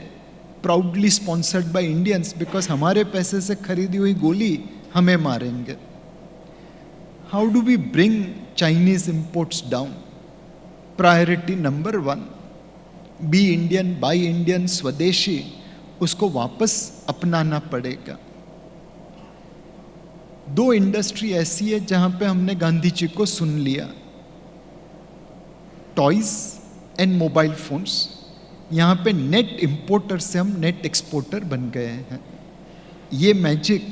Speaker 2: proudly sponsored by Indians, because हमारे पैसे से खरीदी हुई गोली हमें मारेंगे। How do we bring Chinese imports down? Priority number 1, be Indian buy Indian, swadeshi, उसको वापस अपनाना पड़ेगा। 2 इंडस्ट्री ऐसी है जहां पे हमने गांधी जी को सुन लिया, टॉयज एंड मोबाइल फोन्स। यहाँ पे नेट इंपोर्टर से हम नेट एक्सपोर्टर बन गए हैं। ये मैजिक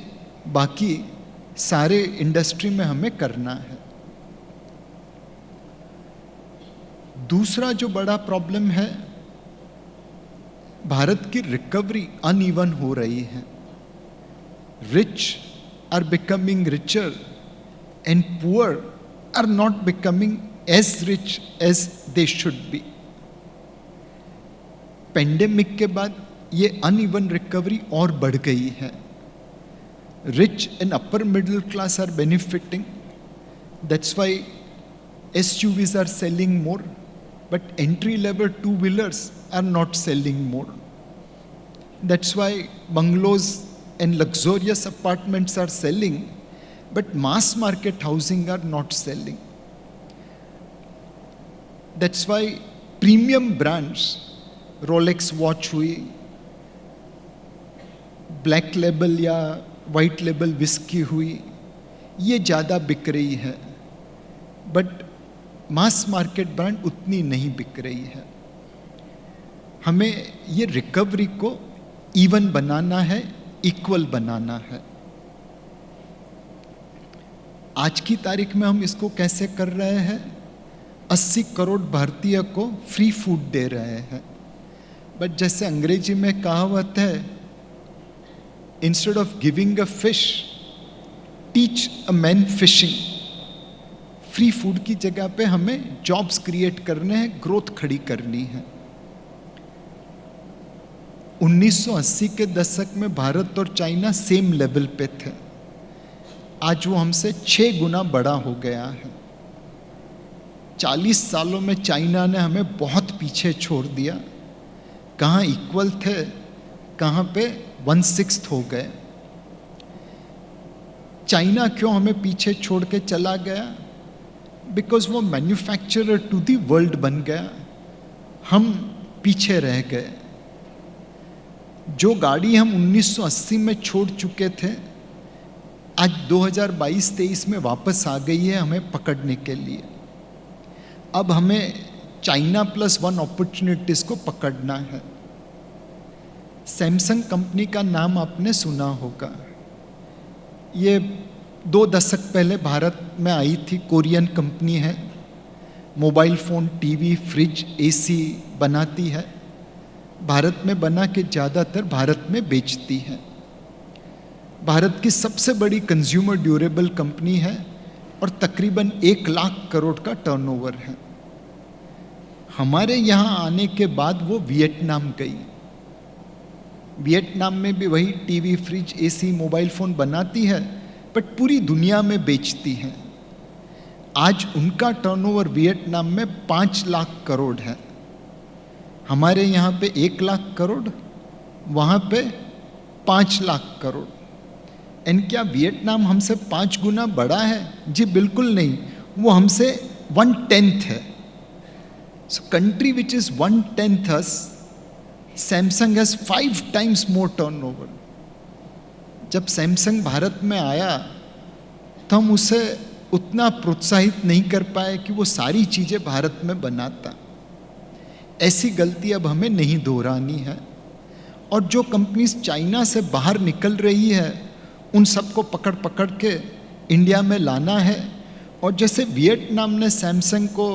Speaker 2: बाकी सारे इंडस्ट्री में हमें करना है। दूसरा जो बड़ा प्रॉब्लम है, भारत की रिकवरी अनइवन हो रही है। Rich are becoming richer and poor are not becoming as rich as they should be. Pandemic के बाद ये अनइवन रिकवरी और बढ़ गई है। Rich and upper middle class are benefiting, that's why SUVs are selling more, but entry level 2-wheelers are not selling more. That's why bungalows and luxurious apartments are selling, but mass market housing are not selling. That's why premium brands, Rolex watch हुई, black label या white label whisky हुई, ये ज़्यादा बिक रही है, but mass market brand उतनी नहीं बिक रही है. हमें ये रिकवरी को इवन बनाना है, इक्वल बनाना है. आज की तारीख में हम इसको कैसे कर रहे हैं? 80 करोड़ भारतीय को फ्री फूड दे रहे हैं. बट जैसे अंग्रेजी में कहावत है, instead of giving a fish, teach a man fishing. Free food की जगह पे हमें जॉब्स क्रिएट करने हैं, ग्रोथ खड़ी करनी है. 1980 के दशक में भारत और चाइना सेम लेवल पे थे. आज वो हमसे 6 गुना बड़ा हो गया है. 40 सालों में चाइना ने हमें बहुत पीछे छोड़ दिया. कहाँ इक्वल थे, कहाँ पे 1/6 हो गए. चाइना क्यों हमें पीछे छोड़ के चला गया? बिकॉज वो मैन्युफैक्चरर टू दी वर्ल्ड बन गया, हम पीछे रह गए. जो गाड़ी हम 1980 में छोड़ चुके थे, आज 2022-23 में वापस आ गई है हमें पकड़ने के लिए. अब हमें चाइना +1 अपॉर्चुनिटीज को पकड़ना है. सैमसंग कंपनी का नाम आपने सुना होगा. ये 2 दशक पहले भारत में आई थी. कोरियन कंपनी है, mobile phone, TV, fridge, AC बनाती है. भारत में बना के ज़्यादातर भारत में बेचती है. भारत की सबसे बड़ी कंज्यूमर ड्यूरेबल कंपनी है और तकरीबन 1 लाख करोड़ का टर्नओवर है. हमारे यहाँ आने के बाद वो वियतनाम गई. वियतनाम में भी वही TV, fridge, AC, mobile phone बनाती है, बट पूरी दुनिया में बेचती है. आज उनका टर्नओवर वियतनाम में 5 लाख करोड़ है. हमारे यहाँ पे 1 लाख करोड़, वहाँ पे 5 लाख करोड़. एंड क्या वियतनाम हमसे 5 गुना बड़ा है? जी बिल्कुल नहीं, वो हमसे 1/10 है. सो country which is 1/10 us, Samsung has 5 times more turnover. जब सैमसंग भारत में आया तो हम उसे उतना प्रोत्साहित नहीं कर पाए कि वो सारी चीज़ें भारत में बनाता. ऐसी गलती अब हमें नहीं दोहरानी है. और जो कंपनीज चाइना से बाहर निकल रही है, उन सबको पकड़ पकड़ के इंडिया में लाना है. और जैसे वियतनाम ने सैमसंग को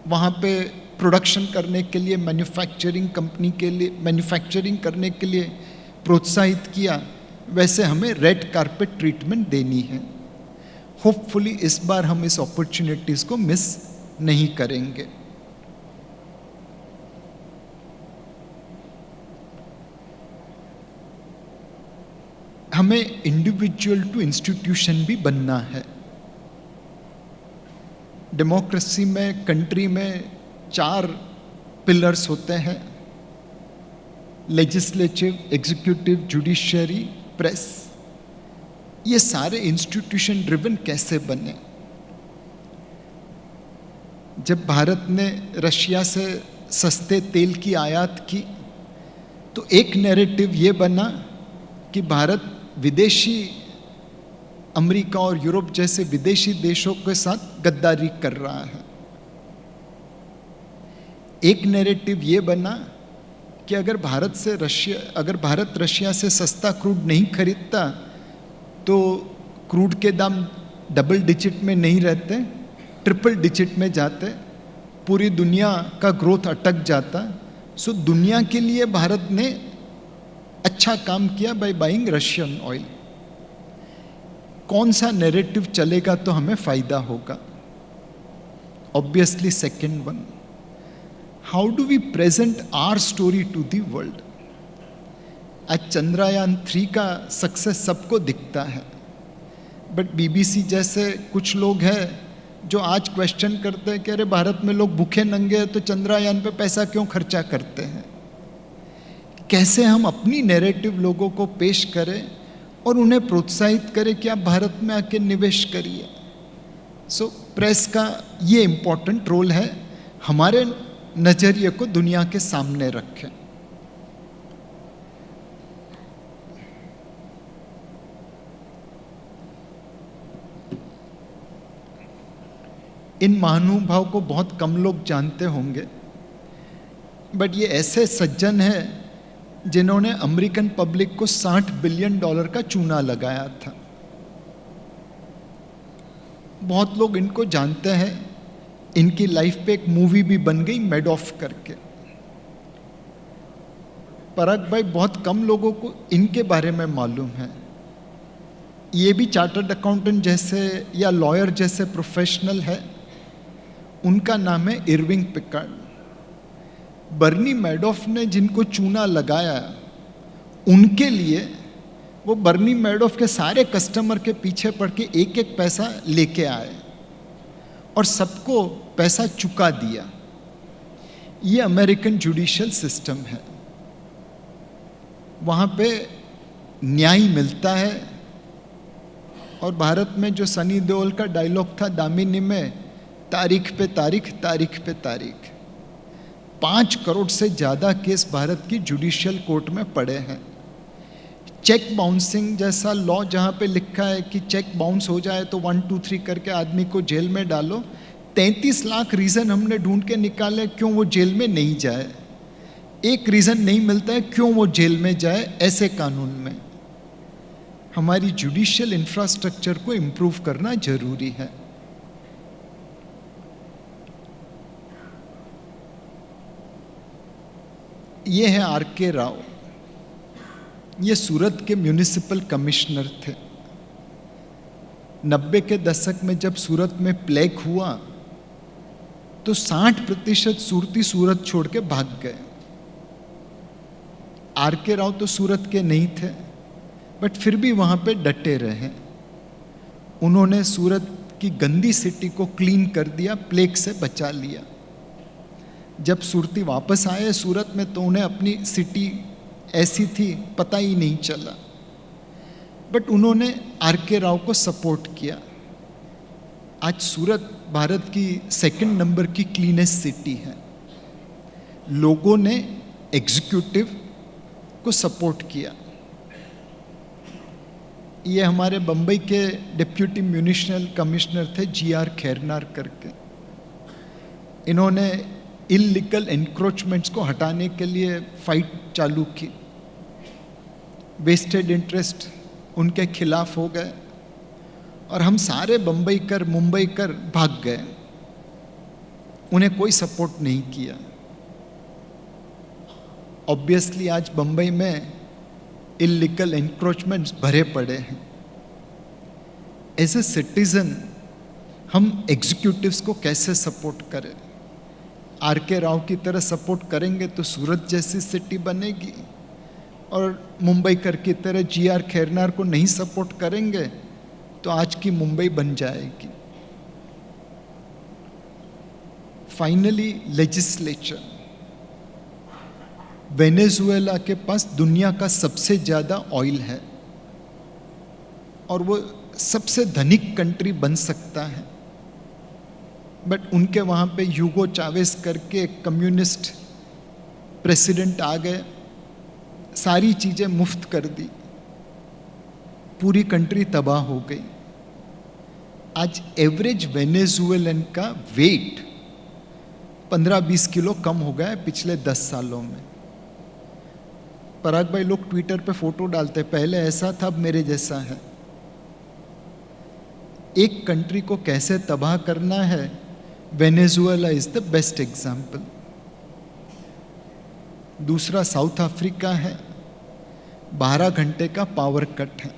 Speaker 2: वहाँ पे प्रोडक्शन करने के लिए, मैन्युफैक्चरिंग कंपनी के लिए, मैन्युफैक्चरिंग करने के लिए प्रोत्साहित किया, वैसे हमें रेड कारपेट ट्रीटमेंट देनी है. होपफुली इस बार हम इस अपॉर्चुनिटीज़ को मिस नहीं करेंगे. हमें इंडिविजुअल टू इंस्टीट्यूशन भी बनना है. डेमोक्रेसी में, कंट्री में 4 पिलर्स होते हैं: लेजिस्लेटिव, एग्जीक्यूटिव, जुडिशरी, प्रेस. ये सारे इंस्टीट्यूशन ड्रिवन कैसे बने? जब भारत ने रशिया से सस्ते तेल की आयात की तो एक नैरेटिव ये बना कि भारत विदेशी, अमेरिका और यूरोप जैसे विदेशी देशों के साथ गद्दारी कर रहा है. एक नैरेटिव ये बना कि अगर भारत रशिया से सस्ता क्रूड नहीं खरीदता तो क्रूड के दाम डबल डिजिट में नहीं रहते, ट्रिपल डिजिट में जाते, पूरी दुनिया का ग्रोथ अटक जाता. सो दुनिया के लिए भारत ने अच्छा काम किया बाय बाइंग रशियन ऑयल. कौन सा नैरेटिव चलेगा तो हमें फायदा होगा? Obviously second one. How do we present our story to the world? आज चंद्रयान 3 का सक्सेस सबको दिखता है, बट बीबीसी जैसे कुछ लोग हैं जो आज क्वेश्चन करते हैं कि अरे भारत में लोग भूखे नंगे हैं तो चंद्रयान पे पैसा क्यों खर्चा करते हैं? कैसे हम अपनी नैरेटिव लोगों को पेश करें और उन्हें प्रोत्साहित करें कि आप भारत में आके निवेश करिए। सो प्रेस का ये इम्पोर्टेंट रोल है, हमारे नज़रिए को दुनिया के सामने रखें। इन महानुभाव को बहुत कम लोग जानते होंगे, बट ये ऐसे सज्जन हैं जिन्होंने अमेरिकन पब्लिक को $60 बिलियन का चूना लगाया था। बहुत लोग इनको जानते हैं, इनकी लाइफ पे एक मूवी भी बन गई मैडॉफ करके। पराग भाई, बहुत कम लोगों को इनके बारे में मालूम है। ये भी चार्टर्ड अकाउंटेंट जैसे या लॉयर जैसे प्रोफेशनल है। उनका नाम है इरविंग पिकार्ड। बर्नी मैडॉफ ने जिनको चूना लगाया, उनके लिए वो बर्नी मैडॉफ के सारे कस्टमर के पीछे पड़ के एक एक पैसा लेके आए और सबको पैसा चुका दिया। ये अमेरिकन जुडिशियल सिस्टम है, वहाँ पे न्याय मिलता है। और भारत में जो सनी देओल का डायलॉग था दामिनी में, तारीख पे तारीख, तारीख पे तारीख, 5 करोड़ से ज़्यादा केस भारत की जुडिशियल कोर्ट में पड़े हैं। चेक बाउंसिंग जैसा लॉ जहाँ पे लिखा है कि चेक बाउंस हो जाए तो 1 2 3 करके आदमी को जेल में डालो, 33 लाख रीज़न हमने ढूंढ के निकाले क्यों वो जेल में नहीं जाए। एक रीज़न नहीं मिलता है क्यों वो जेल में जाए। ऐसे कानून में हमारी जुडिशियल इंफ्रास्ट्रक्चर को इम्प्रूव करना जरूरी है। ये है R.K. राव। ये सूरत के म्यूनिसिपल कमिश्नर थे। 90 के दशक में जब सूरत में प्लेग हुआ तो 60% सूरती सूरत छोड़ के भाग गए। R.K. राव तो सूरत के नहीं थे, बट फिर भी वहाँ पे डटे रहे। उन्होंने सूरत की गंदी सिटी को क्लीन कर दिया, प्लेग से बचा लिया। जब सूरती वापस आए सूरत में तो उन्हें अपनी सिटी ऐसी थी पता ही नहीं चला, बट उन्होंने R.K. राव को सपोर्ट किया। आज सूरत भारत की 2nd नंबर की क्लीनेस्ट सिटी है। लोगों ने एग्जीक्यूटिव को सपोर्ट किया। ये हमारे बम्बई के डिप्यूटी म्यूनिसिपल कमिश्नर थे G.R. खैरनार करके। इन्होंने इल्लीगल एनक्रोचमेंट्स को हटाने के लिए फाइट चालू की। वेस्टेड इंटरेस्ट उनके खिलाफ हो गए और हम सारे बम्बई कर मुंबई कर भाग गए। उन्हें कोई सपोर्ट नहीं किया। ऑब्वियसली आज बम्बई में इल्लीगल एनक्रोचमेंट्स भरे पड़े हैं। एज ए सिटीजन हम एग्जीक्यूटिव्स को कैसे सपोर्ट करें? R.K. राव की तरह सपोर्ट करेंगे तो सूरत जैसी सिटी बनेगी, और मुंबई कर की तरह G.R. खैरनार को नहीं सपोर्ट करेंगे तो आज की मुंबई बन जाएगी। Finally legislature. वेनेजुएला के पास दुनिया का सबसे ज़्यादा ऑयल है और वो सबसे धनिक कंट्री बन सकता है, बट उनके वहाँ पे यूगो चावेस करके कम्युनिस्ट प्रेसिडेंट आ गए, सारी चीज़ें मुफ्त कर दी, पूरी कंट्री तबाह हो गई। आज एवरेज वेनेजुएलन का वेट 15-20 किलो कम हो गया है पिछले 10 सालों में। पराग भाई, लोग ट्विटर पे फोटो डालते, पहले ऐसा था अब मेरे जैसा है। एक कंट्री को कैसे तबाह करना है, Venezuela is the best example. दूसरा साउथ अफ्रीका है, 12 घंटे का पावर कट है।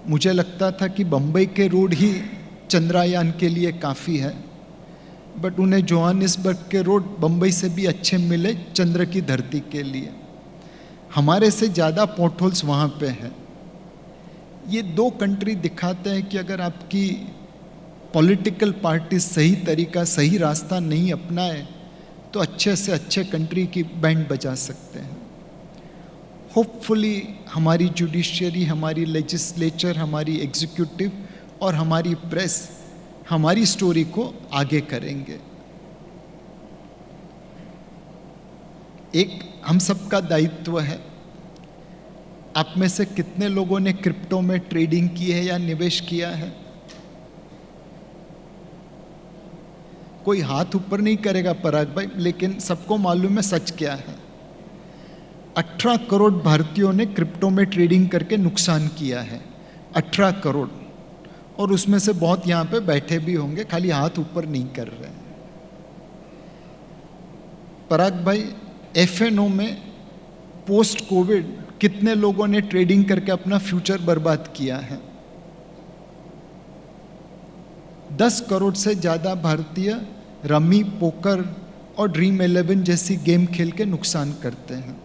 Speaker 2: मुझे लगता था कि बम्बई के रोड ही चंद्रयान के लिए काफ़ी है, बट उन्हें जोहानिसबर्ग के रोड बम्बई से भी अच्छे मिले चंद्र की धरती के लिए। हमारे से ज़्यादा पोर्टहोल्स वहाँ पे हैं। ये 2 कंट्री दिखाते हैं कि अगर आपकी पॉलिटिकल पार्टी सही तरीका, सही रास्ता नहीं अपनाए तो अच्छे से अच्छे कंट्री की बैंड बजा सकते हैं। होपफुली हमारी जुडिशियरी, हमारी लेजिस्लेचर, हमारी एग्जीक्यूटिव और हमारी प्रेस हमारी स्टोरी को आगे करेंगे। एक हम सबका दायित्व है, आप में से कितने लोगों ने क्रिप्टो में ट्रेडिंग की है या निवेश किया है? कोई हाथ ऊपर नहीं करेगा पराग भाई, लेकिन सबको मालूम है सच क्या है। 18 करोड़ भारतीयों ने क्रिप्टो में ट्रेडिंग करके नुकसान किया है, 18 करोड़। और उसमें से बहुत यहाँ पे बैठे भी होंगे, खाली हाथ ऊपर नहीं कर रहे हैं। पराग भाई, एफएनओ में पोस्ट कोविड कितने लोगों ने ट्रेडिंग करके अपना फ्यूचर बर्बाद किया है? 10 करोड़ से ज़्यादा भारतीय रमी, पोकर और ड्रीम 11 जैसी गेम खेल के नुकसान करते हैं।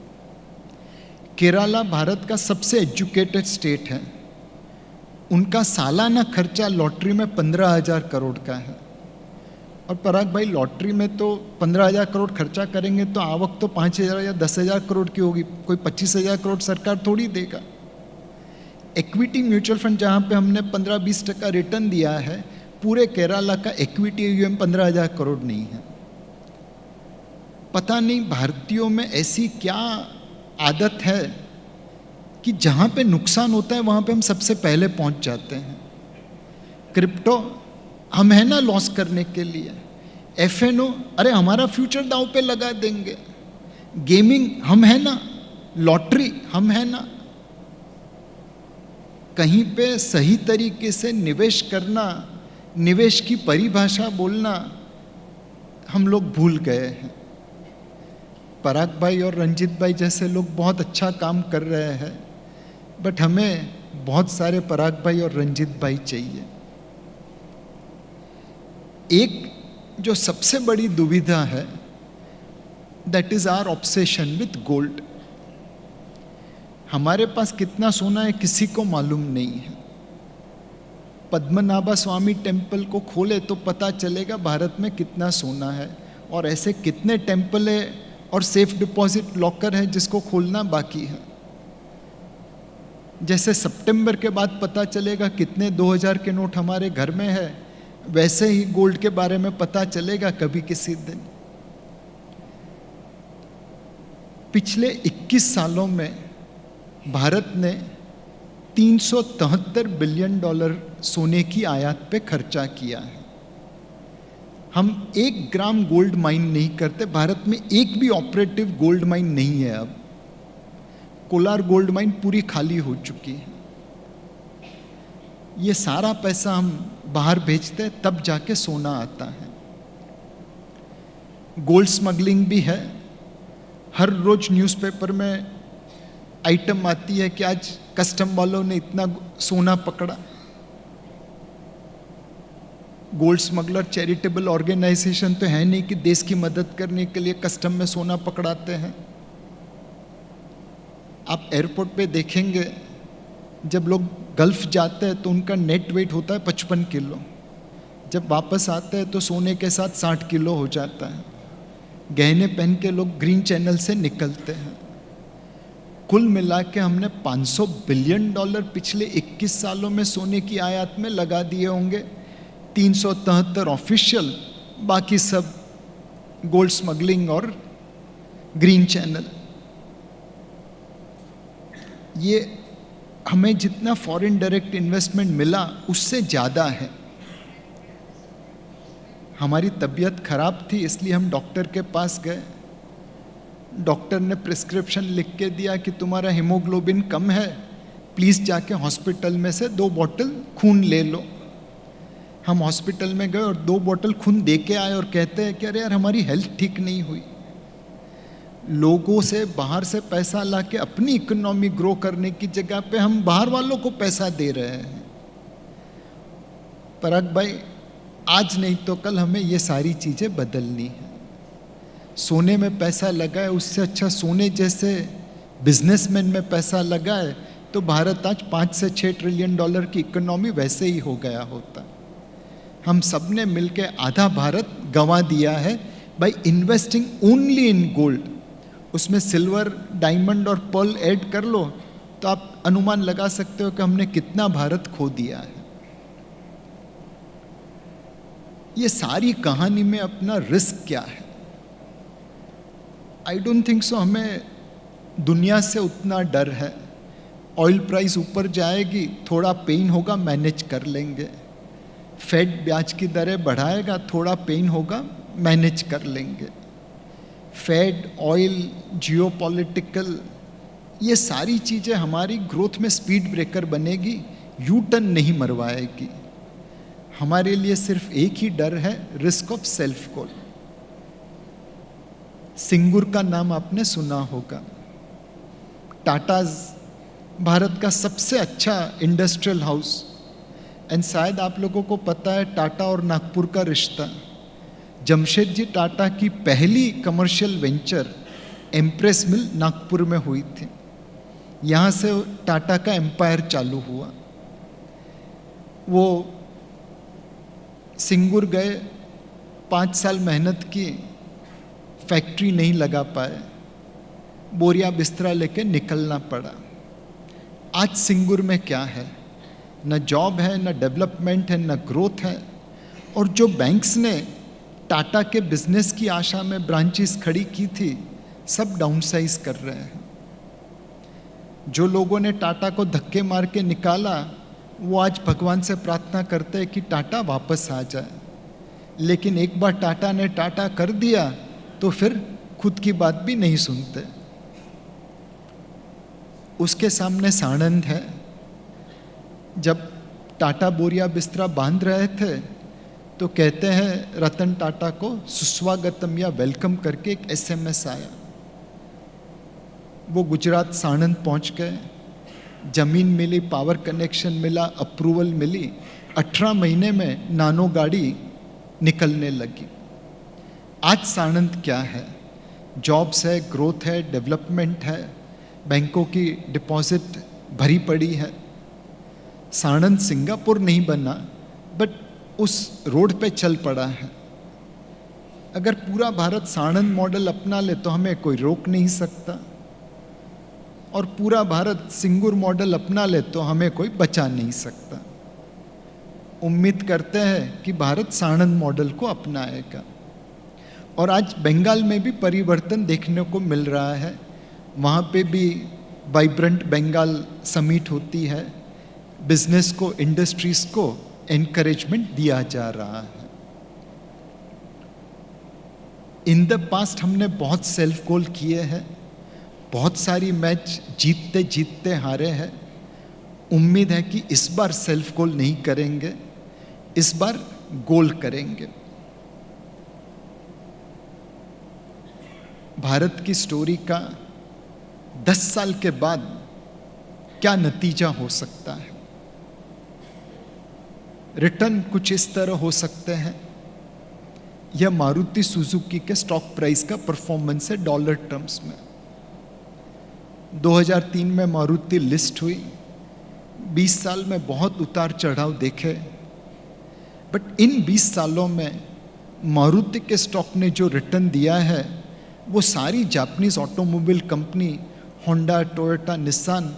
Speaker 2: केरला भारत का सबसे एजुकेटेड स्टेट है, उनका सालाना खर्चा लॉटरी में 15,000 करोड़ का है। और पराग भाई, लॉटरी में तो 15,000 करोड़ खर्चा करेंगे तो आवक तो 5,000 या 10,000 करोड़ की होगी, कोई 25,000 करोड़ सरकार थोड़ी देगा। इक्विटी म्यूचुअल फंड जहाँ पे हमने 15-20% रिटर्न दिया है, पूरे केरला का इक्विटी AUM 15,000 करोड़ नहीं है। पता नहीं भारतीयों में ऐसी क्या आदत है कि जहाँ पे नुकसान होता है वहाँ पे हम सबसे पहले पहुँच जाते हैं। क्रिप्टो हम है ना लॉस करने के लिए, एफएनओ अरे हमारा फ्यूचर दांव पे लगा देंगे, गेमिंग हम है ना, लॉटरी हम है ना। कहीं पे सही तरीके से निवेश करना, निवेश की परिभाषा बोलना हम लोग भूल गए हैं। पराग भाई और रंजीत भाई जैसे लोग बहुत अच्छा काम कर रहे हैं, बट हमें बहुत सारे पराग भाई और रंजीत भाई चाहिए। एक जो सबसे बड़ी दुविधा है, that is our obsession with gold. हमारे पास कितना सोना है किसी को मालूम नहीं है। पद्मनाभा स्वामी टेम्पल को खोले तो पता चलेगा भारत में कितना सोना है, और ऐसे कितने टेम्पल है और सेफ डिपॉजिट लॉकर है जिसको खोलना बाकी है। जैसे सितंबर के बाद पता चलेगा कितने 2000 के नोट हमारे घर में है, वैसे ही गोल्ड के बारे में पता चलेगा कभी किसी दिन। पिछले 21 सालों में भारत ने $373 बिलियन सोने की आयात पे खर्चा किया है। हम 1 ग्राम गोल्ड माइन नहीं करते, भारत में एक भी ऑपरेटिव गोल्ड माइन नहीं है। अब कोलार गोल्ड माइन पूरी खाली हो चुकी है। ये सारा पैसा हम बाहर भेजते हैं, तब जाके सोना आता है। गोल्ड स्मगलिंग भी है। हर रोज न्यूज़पेपर में आइटम आती है कि आज कस्टम वालों ने इतना सोना पकड़ा। गोल्ड स्मगलर चैरिटेबल ऑर्गेनाइजेशन तो है नहीं कि देश की मदद करने के लिए कस्टम में सोना पकड़ाते हैं। आप एयरपोर्ट पे देखेंगे, जब लोग गल्फ जाते हैं तो उनका नेट वेट होता है 55 किलो, जब वापस आते हैं तो सोने के साथ 60 किलो हो जाता है। गहने पहन के लोग ग्रीन चैनल से निकलते हैं। कुल मिला के हमने $500 बिलियन पिछले 21 सालों में सोने की आयात में लगा दिए होंगे। 373 ऑफिशियल, बाकी सब गोल्ड स्मगलिंग और ग्रीन चैनल। ये हमें जितना फॉरेन डायरेक्ट इन्वेस्टमेंट मिला उससे ज़्यादा है। हमारी तबीयत खराब थी इसलिए हम डॉक्टर के पास गए। डॉक्टर ने प्रिस्क्रिप्शन लिख के दिया कि तुम्हारा हीमोग्लोबिन कम है, प्लीज़ जाके हॉस्पिटल में से 2 बोतल खून ले लो। हम हॉस्पिटल में गए और 2 बोतल खून दे के आए और कहते हैं कि अरे यार हमारी हेल्थ ठीक नहीं हुई। लोगों से बाहर से पैसा ला के अपनी इकोनॉमी ग्रो करने की जगह पे हम बाहर वालों को पैसा दे रहे हैं। पराग भाई, आज नहीं तो कल हमें ये सारी चीज़ें बदलनी है। सोने में पैसा लगाए उससे अच्छा सोने जैसे बिजनेसमैन में पैसा लगाए तो भारत आज 5 से 6 ट्रिलियन डॉलर की इकोनॉमी वैसे ही हो गया होता। हम सब ने मिलकर आधा भारत गंवा दिया है by investing only in gold. उसमें सिल्वर, डायमंड और पर्ल ऐड कर लो तो आप अनुमान लगा सकते हो कि हमने कितना भारत खो दिया है। ये सारी कहानी में अपना रिस्क क्या है? आई डोंट थिंक सो हमें दुनिया से उतना डर है। ऑयल प्राइस ऊपर जाएगी, थोड़ा पेन होगा, मैनेज कर लेंगे। फेड ब्याज की दरें बढ़ाएगा, थोड़ा पेन होगा, मैनेज कर लेंगे। फेड, ऑयल, जियोपॉलिटिकल, ये सारी चीज़ें हमारी ग्रोथ में स्पीड ब्रेकर बनेगी, यू टर्न नहीं मरवाएगी। हमारे लिए सिर्फ एक ही डर है, risk of self call. Singur का नाम आपने सुना होगा। टाटाज भारत का सबसे अच्छा इंडस्ट्रियल हाउस, एंड शायद आप लोगों को पता है टाटा और नागपुर का रिश्ता। जमशेदजी टाटा की पहली कमर्शियल वेंचर एम्प्रेस मिल नागपुर में हुई थी। यहाँ से टाटा का एम्पायर चालू हुआ। वो सिंगूर गए, 5 साल मेहनत की, फैक्ट्री नहीं लगा पाए, बोरिया बिस्तरा लेके निकलना पड़ा। आज सिंगूर में क्या है? न जॉब है, न डेवलपमेंट है, न ग्रोथ है। और जो बैंक्स ने टाटा के बिजनेस की आशा में ब्रांचेस खड़ी की थी, सब डाउनसाइज कर रहे हैं। जो लोगों ने टाटा को धक्के मार के निकाला, वो आज भगवान से प्रार्थना करते हैं कि टाटा वापस आ जाए। लेकिन एक बार टाटा ने टाटा कर दिया तो फिर खुद की बात भी नहीं सुनते। उसके सामने साणंद है। जब टाटा बोरिया बिस्तरा बांध रहे थे तो कहते हैं रतन टाटा को सुस्वागतम या वेलकम करके एक SMS आया। वो गुजरात साणंद पहुंच गए, जमीन मिली, पावर कनेक्शन मिला, अप्रूवल मिली। 18 महीने में नानो गाड़ी निकलने लगी। आज साणंद क्या है? जॉब्स है, ग्रोथ है, डेवलपमेंट है, बैंकों की डिपॉजिट भरी पड़ी है। साणंद सिंगापुर नहीं बना, बट उस रोड पे चल पड़ा है। अगर पूरा भारत साणंद मॉडल अपना ले तो हमें कोई रोक नहीं सकता, और पूरा भारत सिंगूर मॉडल अपना ले तो हमें कोई बचा नहीं सकता। उम्मीद करते हैं कि भारत साणंद मॉडल को अपनाएगा। और आज बंगाल में भी परिवर्तन देखने को मिल रहा है। वहाँ पे भी वाइब्रेंट बंगाल समिट होती है। बिजनेस को, इंडस्ट्रीज को एनकरेजमेंट दिया जा रहा है। इन द पास्ट हमने बहुत सेल्फ गोल किए हैं, बहुत सारी मैच जीतते जीतते हारे हैं। उम्मीद है कि इस बार सेल्फ गोल नहीं करेंगे, इस बार गोल करेंगे। भारत की स्टोरी का 10 साल के बाद क्या नतीजा हो सकता है? रिटर्न कुछ इस तरह हो सकते हैं। यह मारुति सुजुकी के स्टॉक प्राइस का परफॉर्मेंस है डॉलर टर्म्स में। 2003 में मारुति लिस्ट हुई। 20 साल में बहुत उतार चढ़ाव देखे, बट इन 20 सालों में मारुति के स्टॉक ने जो रिटर्न दिया है वो सारी Japanese automobile company Honda, Toyota, Nissan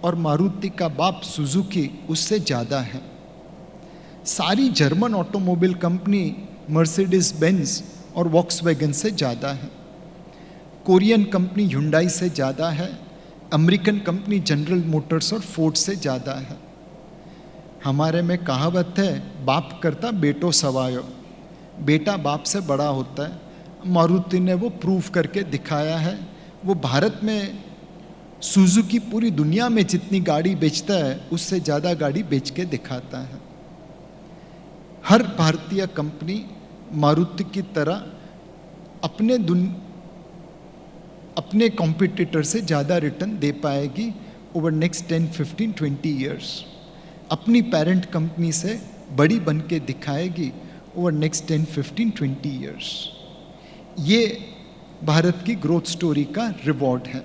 Speaker 2: और मारुति का बाप सुजुकी उससे ज़्यादा है। सारी German automobile company Mercedes Benz और वॉक्सवैगन से ज़्यादा है। कोरियन कंपनी ह्युंडई से ज़्यादा है। अमेरिकन कंपनी जनरल मोटर्स और फोर्ड से ज़्यादा है। हमारे में कहावत है, बाप करता बेटो सवायो, बेटा बाप से बड़ा होता है। मारुति ने वो प्रूव करके दिखाया है। वो भारत में सुजुकी पूरी दुनिया में जितनी गाड़ी बेचता है उससे ज़्यादा गाड़ी बेच के दिखाता है। हर भारतीय कंपनी मारुति की तरह अपने कॉम्पिटिटर से ज़्यादा रिटर्न दे पाएगी ओवर नेक्स्ट 10, 15, 20 ईयर्स। अपनी पेरेंट कंपनी से बड़ी बन के दिखाएगी ओवर नेक्स्ट 10, 15, 20 ईयर्स। ये भारत की ग्रोथ स्टोरी का रिवॉर्ड है।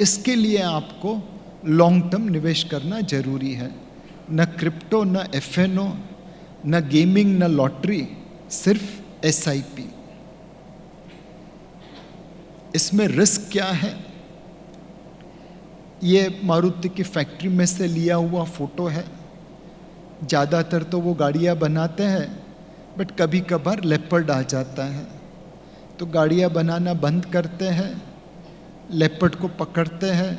Speaker 2: इसके लिए आपको लॉन्ग टर्म निवेश करना जरूरी है। न क्रिप्टो, न FNO, न गेमिंग, न लॉटरी, सिर्फ SIP। इसमें रिस्क क्या है? ये मारुति की फैक्ट्री में से लिया हुआ फोटो है। ज़्यादातर तो वो गाड़ियाँ बनाते हैं, बट कभी कभार लेपर्ड आ जाता है, तो गाड़ियाँ बनाना बंद करते हैं, लेपर्ड को पकड़ते हैं,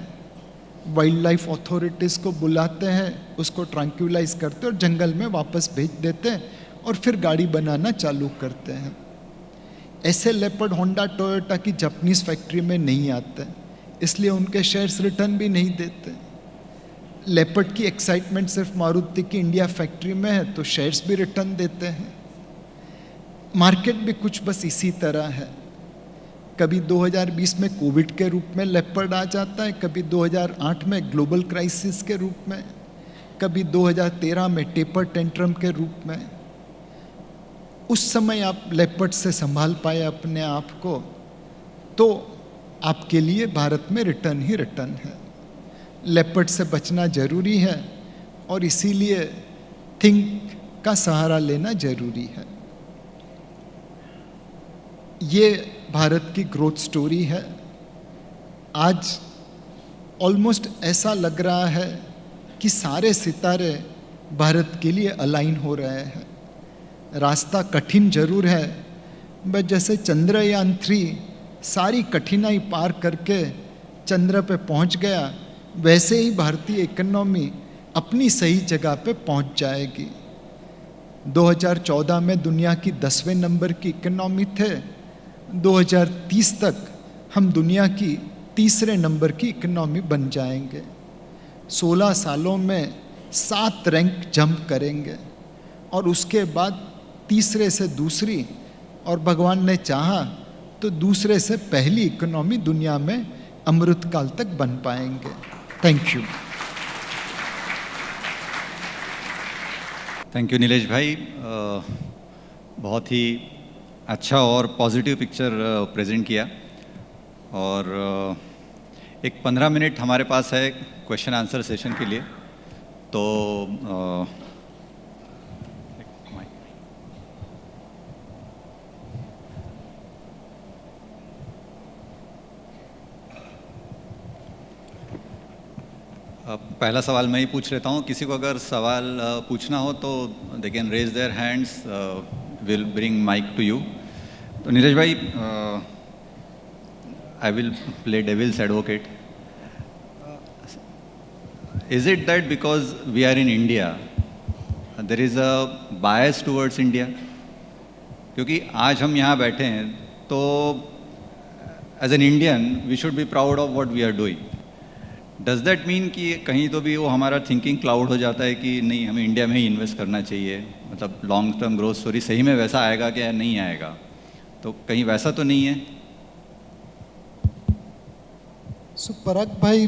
Speaker 2: वाइल्ड लाइफ अथॉरिटीज़ को बुलाते हैं, उसको ट्रैंक्विलाइज करते हैं और जंगल में वापस भेज देते हैं और फिर गाड़ी बनाना चालू करते हैं। ऐसे लेपर्ड होंडा टोयोटा की जापानीज फैक्ट्री में नहीं आते, इसलिए उनके शेयर्स रिटर्न भी नहीं देते। लेपर्ड की एक्साइटमेंट सिर्फ मारुति की इंडिया फैक्ट्री में है, तो शेयर्स भी रिटर्न देते हैं। मार्केट भी कुछ बस इसी तरह है। कभी 2020 में कोविड के रूप में लेपर्ड आ जाता है, कभी 2008 में ग्लोबल क्राइसिस के रूप में, कभी 2013 में टेपर टेंट्रम के रूप में। उस समय आप लेपर्ड से संभाल पाए अपने आप को, तो आपके लिए भारत में रिटर्न ही रिटर्न है। लेपर्ड से बचना जरूरी है और इसीलिए थिंक का सहारा लेना जरूरी है। ये भारत की ग्रोथ स्टोरी है। आज ऑलमोस्ट ऐसा लग रहा है कि सारे सितारे भारत के लिए अलाइन हो रहे हैं। रास्ता कठिन जरूर है, बट जैसे चंद्रयान 3 सारी कठिनाई पार करके चंद्र पे पहुंच गया, वैसे ही भारतीय इकोनॉमी अपनी सही जगह पे पहुंच जाएगी। 2014 में दुनिया की 10वें नंबर की इकोनॉमी थे, 2030 तक हम दुनिया की 3रे नंबर की इकोनॉमी बन जाएंगे। 16 सालों में 7 रैंक जंप करेंगे और उसके बाद 3रे से दूसरी और भगवान ने चाहा तो 2रे से पहली इकोनॉमी दुनिया में अमृतकाल तक बन पाएंगे। Thank you.
Speaker 1: Thank you Nilesh भाई। बहुत ही अच्छा और पॉजिटिव पिक्चर प्रेजेंट किया। और एक 15 मिनट हमारे पास है क्वेश्चन आंसर सेशन के लिए, तो पहला सवाल मैं ही पूछ लेता हूँ। किसी को अगर सवाल पूछना हो तो they can raise their hands, will bring mic to you. तो नीरज भाई, I will play devil's advocate. Is it that because we are in India there is a bias towards India? क्योंकि आज हम यहाँ बैठे हैं तो as an Indian we should be proud of what we are doing. Does that mean कि कहीं तो भी वो हमारा थिंकिंग क्लाउड हो जाता है कि नहीं, हमें इंडिया में ही इन्वेस्ट करना चाहिए, मतलब लॉन्ग टर्म ग्रोथ स्टोरी सही में वैसा आएगा क्या नहीं आएगा? तो कहीं वैसा तो नहीं है?
Speaker 2: पराग भाई,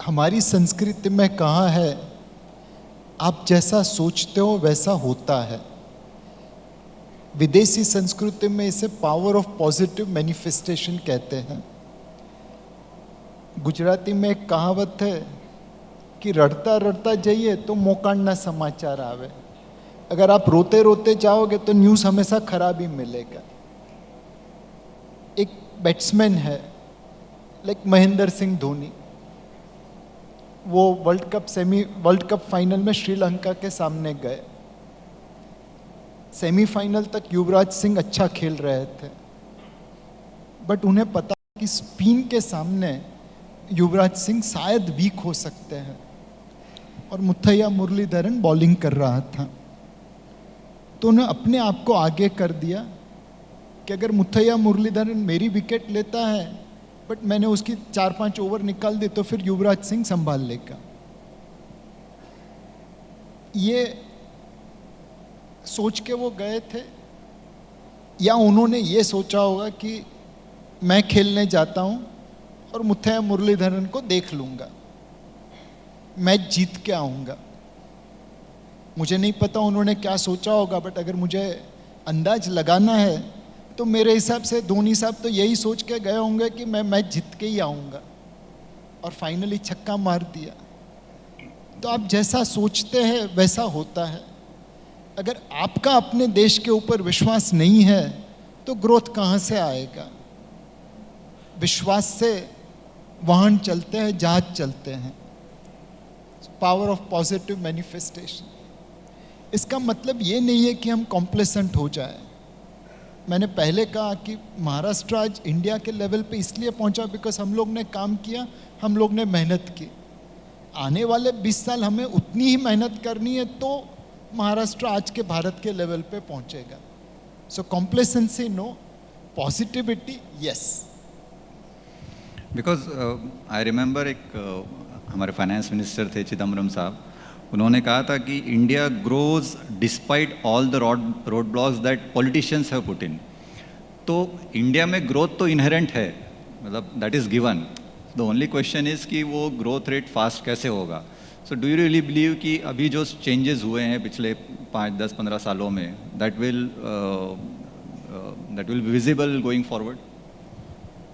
Speaker 2: हमारी संस्कृति में कहा है आप जैसा सोचते हो वैसा होता है। विदेशी संस्कृति में इसे पावर ऑफ पॉजिटिव मैनिफेस्टेशन कहते हैं। गुजराती में एक कहावत है कि रड़ता रड़ता जाइए तो मोकाणना समाचार आवे। अगर आप रोते रोते जाओगे तो न्यूज़ हमेशा खराब ही मिलेगा। एक बैट्समैन है लाइक महेंद्र सिंह धोनी, वो वर्ल्ड कप फाइनल में श्रीलंका के सामने गए। सेमीफाइनल तक युवराज सिंह अच्छा खेल रहे थे, बट उन्हें पता कि स्पिन के सामने युवराज सिंह शायद वीक हो सकते हैं और मुथैया मुरलीधरन बॉलिंग कर रहा था। तो उन्हें अपने आप को आगे कर दिया कि अगर मुथैया मुरलीधरन मेरी विकेट लेता है बट मैंने उसकी 4-5 ओवर निकाल दी तो फिर युवराज सिंह संभाल लेगा। ये सोच के वो गए थे, या उन्होंने ये सोचा होगा कि मैं खेलने जाता हूं और मुथैया मुरलीधरन को देख लूंगा, मैच जीत के आऊंगा। मुझे नहीं पता उन्होंने क्या सोचा होगा, बट अगर मुझे अंदाज लगाना है तो मेरे हिसाब से धोनी साहब तो यही सोच के गए होंगे कि मैं मैच जीत के ही आऊंगा, और फाइनली छक्का मार दिया। तो आप जैसा सोचते हैं वैसा होता है। अगर आपका अपने देश के ऊपर विश्वास नहीं है तो ग्रोथ कहाँ से आएगा? विश्वास से वाहन चलते हैं, जहाज चलते हैं। Power of positive manifestation. इसका मतलब ये नहीं है कि हम कॉम्प्लेसेंट हो जाए। मैंने पहले कहा कि महाराष्ट्र आज इंडिया के लेवल पे इसलिए पहुंचा बिकॉज हम लोग ने काम किया, हम लोग ने मेहनत की। आने वाले 20 साल हमें उतनी ही मेहनत करनी है तो महाराष्ट्र आज के भारत के लेवल पे पहुंचेगा। So complacency no, positivity yes.
Speaker 1: Because I remember एक हमारे फाइनेंस मिनिस्टर थे चिदम्बरम साहब, उन्होंने कहा था कि India grows despite all the road blocks that politicians have put in. तो इंडिया में ग्रोथ तो इनहेरेंट है, मतलब that is given. The only question is कि वो ग्रोथ रेट फास्ट कैसे होगा। So do you really believe कि अभी जो चेंजेस हुए हैं पिछले 5, 10, 15 सालों में that will be visible going forward?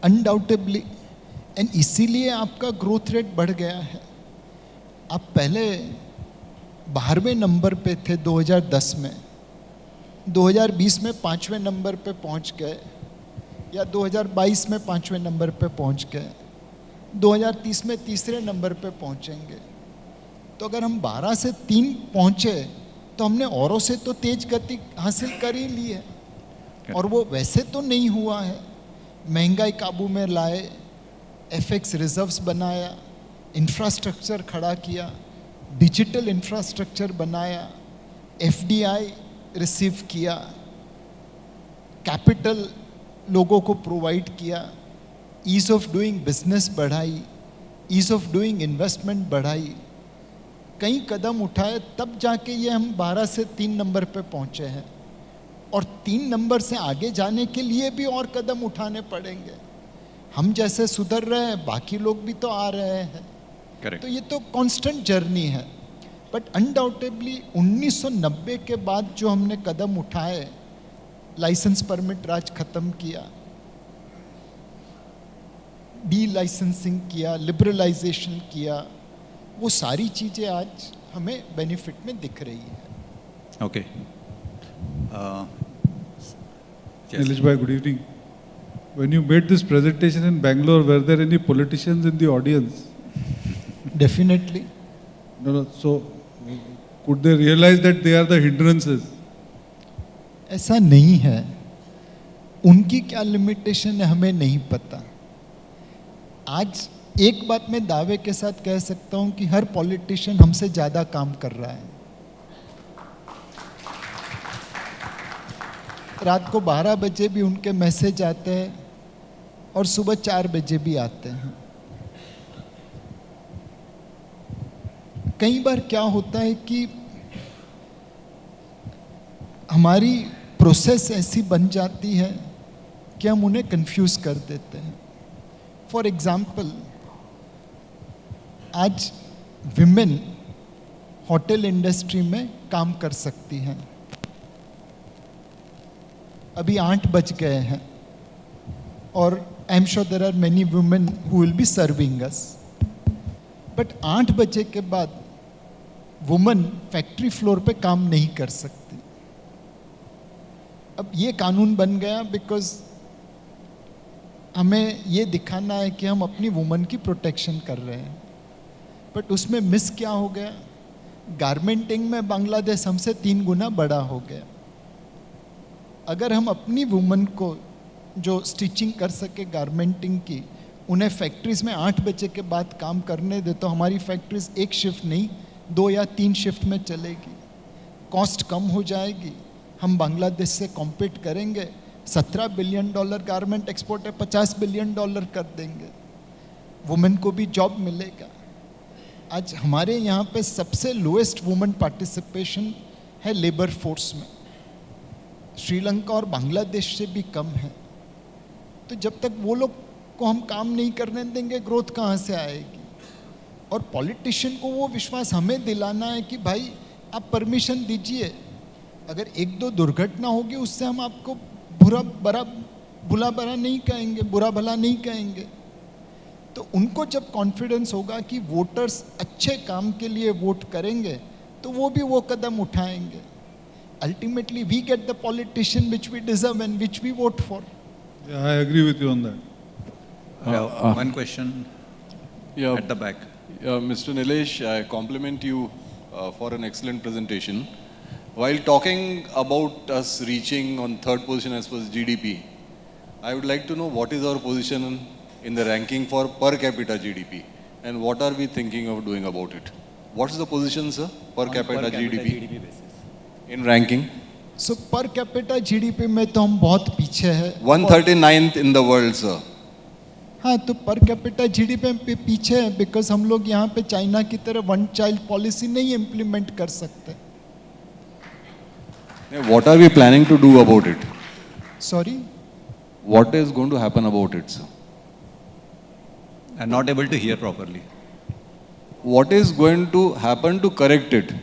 Speaker 2: Undoubtedly, and इसीलिए आपका ग्रोथ रेट बढ़ गया है। आप पहले 12वें नंबर पे थे 2010 में, 2020 में 5वें नंबर पे पहुंच गए, या 2022 में 5वें नंबर पे पहुंच गए, 2030 में तीसरे नंबर पे पहुंचेंगे। तो अगर हम 12 से 3 पहुंचे तो हमने औरों से तो तेज गति हासिल कर ही ली है। और वो वैसे तो नहीं हुआ है। महंगाई काबू में लाए, एफएक्स रिजर्व्स बनाया, इंफ्रास्ट्रक्चर खड़ा किया, डिजिटल इंफ्रास्ट्रक्चर बनाया, एफडीआई रिसीव किया, कैपिटल लोगों को प्रोवाइड किया, ईज ऑफ डूइंग बिजनेस बढ़ाई, ईज ऑफ डूइंग इन्वेस्टमेंट बढ़ाई, कई कदम उठाए, तब जाके ये हम 12 से 3 नंबर पे पहुंचे हैं। और 3 नंबर से आगे जाने के लिए भी और कदम उठाने पड़ेंगे। हम जैसे सुधर रहे हैं, बाकी लोग भी तो आ रहे हैं।
Speaker 1: Correct.
Speaker 2: तो ये तो कांस्टेंट जर्नी है। बट अनडाउटेबली 1990 के बाद जो हमने कदम उठाए, लाइसेंस परमिट राज खत्म किया, डी लाइसेंसिंग किया, लिबरलाइजेशन किया, वो सारी चीज़ें आज हमें बेनिफिट में दिख रही है।
Speaker 1: Okay,
Speaker 4: Nilesh bhai, good evening. When you made this presentation in Bangalore, were there any politicians in the audience?
Speaker 2: Definitely.
Speaker 4: No. So, could they realize that they are the hindrances?
Speaker 2: ऐसा नहीं है। उनकी क्या limitation है हमें नहीं पता। आज एक बात मैं दावे के साथ कह सकता हूं कि हर पॉलिटिशियन हमसे ज़्यादा काम कर रहा है। रात को 12 बजे भी उनके मैसेज आते हैं और सुबह 4 बजे भी आते हैं। कई बार क्या होता है कि हमारी प्रोसेस ऐसी बन जाती है कि हम उन्हें कंफ्यूज कर देते हैं। फॉर एग्जाम्पल, आज विमेन होटल इंडस्ट्री में काम कर सकती हैं। अभी 8 बज गए हैं और I am sure there are many women who will be serving us. But 8 बजे के बाद वुमन फैक्ट्री फ्लोर पे काम नहीं कर सकती। अब ये कानून बन गया बिकॉज हमें ये दिखाना है कि हम अपनी वुमन की प्रोटेक्शन कर रहे हैं। बट उसमें मिस क्या हो गया? गारमेंटिंग में बांग्लादेश हमसे 3 गुना बड़ा हो गया। अगर हम अपनी वुमन को जो स्टिचिंग कर सके गारमेंटिंग की, उन्हें फैक्ट्रीज में 8 बजे के बाद काम करने दे तो हमारी फैक्ट्रीज एक शिफ्ट नहीं 2 या 3 शिफ्ट में चलेगी। कॉस्ट कम हो जाएगी, हम बांग्लादेश से कॉम्पीट करेंगे। $17 बिलियन गारमेंट एक्सपोर्ट है, $50 बिलियन कर देंगे। वुमेन को भी जॉब मिलेगा। आज हमारे यहाँ पे सबसे लोएस्ट वुमेन पार्टिसिपेशन है लेबर फोर्स में, श्रीलंका और बांग्लादेश से भी कम है। तो जब तक वो लोग को हम काम नहीं करने देंगे, ग्रोथ कहाँ से आएगी? और पॉलिटिशियन को वो विश्वास हमें दिलाना है कि भाई आप परमिशन दीजिए, अगर 1-2 दुर्घटना होगी उससे हम आपको बुरा भला नहीं कहेंगे, बुरा भला नहीं कहेंगे। तो उनको जब कॉन्फिडेंस होगा कि वोटर्स अच्छे काम के लिए वोट करेंगे तो वो भी वो कदम उठाएंगे। ultimately we get the politician which we deserve and which we vote for.
Speaker 4: Yeah, I agree with you on that.
Speaker 1: One question
Speaker 5: Yeah,
Speaker 1: at the back.
Speaker 5: Mr. Nilesh, I compliment you for an excellent presentation. While talking about us reaching on third position as per GDP, I would like to know what is our position in the ranking for per capita GDP and what are we thinking of doing about it? What is the position, sir, per capita GDP in ranking?
Speaker 2: So per capita GDP में तो हम बहुत पीछे हैं.
Speaker 5: 139th in the world, sir.
Speaker 2: हाँ, तो per capita GDP पे पीछे है बिकॉज हम लोग यहाँ पे चाइना की तरह वन चाइल्ड पॉलिसी नहीं इम्प्लीमेंट कर सकते.
Speaker 5: What are we planning to do about it?
Speaker 2: Sorry,
Speaker 5: What is going to happen about it, sir?
Speaker 1: I'm not able to hear properly.
Speaker 5: What is going to happen to correct it?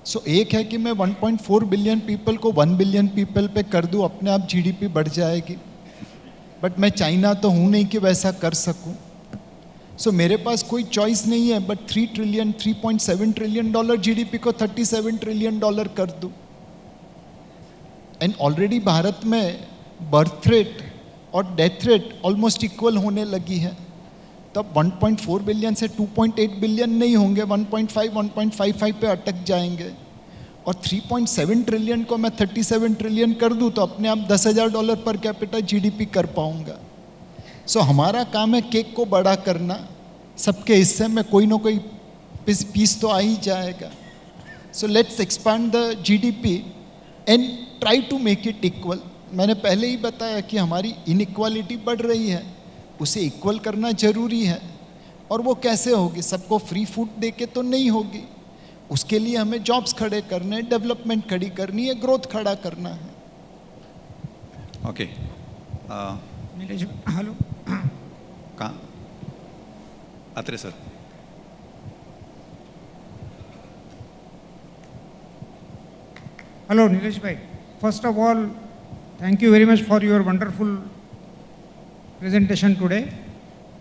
Speaker 2: सो एक है कि मैं 1.4 billion people को 1 billion people पे कर दूं, अपने आप जीडीपी बढ़ जाएगी. बट मैं चाइना तो हूँ नहीं कि वैसा कर सकूं. सो मेरे पास कोई चॉइस नहीं है बट 3.7 ट्रिलियन डॉलर जीडीपी को 37 ट्रिलियन डॉलर कर दूं. एंड ऑलरेडी भारत में बर्थ रेट और डेथ रेट ऑलमोस्ट इक्वल होने लगी है. तब 1.4 बिलियन से 2.8 बिलियन नहीं होंगे, 1.55 पे अटक जाएंगे. और 3.7 ट्रिलियन को मैं 37 ट्रिलियन कर दूं तो अपने आप $10,000 पर कैपिटा जीडीपी कर पाऊंगा. सो हमारा काम है केक को बड़ा करना. सबके हिस्से में कोई ना कोई पीस तो आ ही जाएगा. So let's expand the GDP and try to make it equal. मैंने पहले ही बताया कि हमारी इनइक्वालिटी बढ़ रही है, उसे इक्वल करना जरूरी है. और वो कैसे होगी? सबको फ्री फूड दे के तो नहीं होगी. उसके लिए हमें जॉब्स खड़े करने हैं, डेवलपमेंट खड़ी करनी है, ग्रोथ खड़ा करना है.
Speaker 1: Okay.
Speaker 6: नीलेश, हेलो.
Speaker 1: कहाँ? अत्रे sir.
Speaker 6: Hello, Nilesh bhai. First of all, thank you very much for your wonderful presentation today.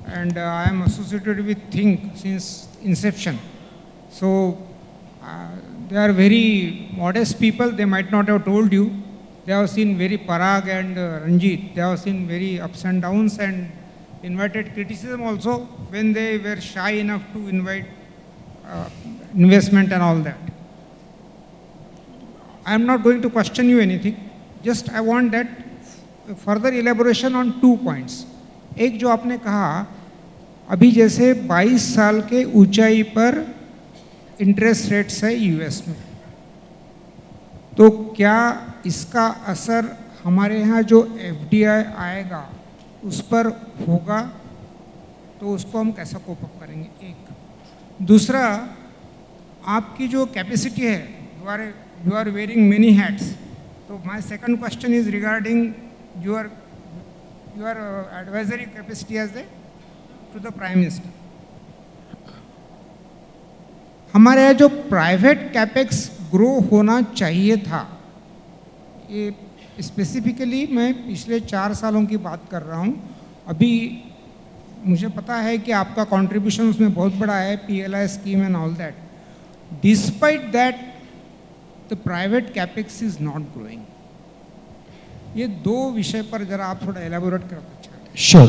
Speaker 6: And I am associated with Think since inception. So they are very modest people. They might not have told you. They have seen very Parag and Ranjit. They have seen very ups and downs and invited criticism also when they were shy enough to invite investment and all that. I am not going to question you anything. Just I want that further elaboration on 2 points. एक जो आपने कहा अभी जैसे 22 साल के ऊंचाई पर इंटरेस्ट रेट्स है यूएस में, तो क्या इसका असर हमारे यहाँ जो एफडीआई आएगा उस पर होगा? तो उसको हम कैसा कोप अप करेंगे? एक. दूसरा, आपकी जो कैपेसिटी है, you are wearing many hats. So my second question is regarding your advisory capacity as to the Prime Minister. हमारे यहाँ जो प्राइवेट कैपेक्स ग्रो होना चाहिए था, ये स्पेसिफिकली मैं पिछले 4 सालों की बात कर रहा हूँ. अभी मुझे पता है कि आपका कंट्रीब्यूशन उसमें बहुत बड़ा है, PLI scheme and all that. Despite that the private capex is not growing. ये 2 विषय पर जरा आप थोड़ा एलाबोरेट कर दीजिए.
Speaker 2: श्योर.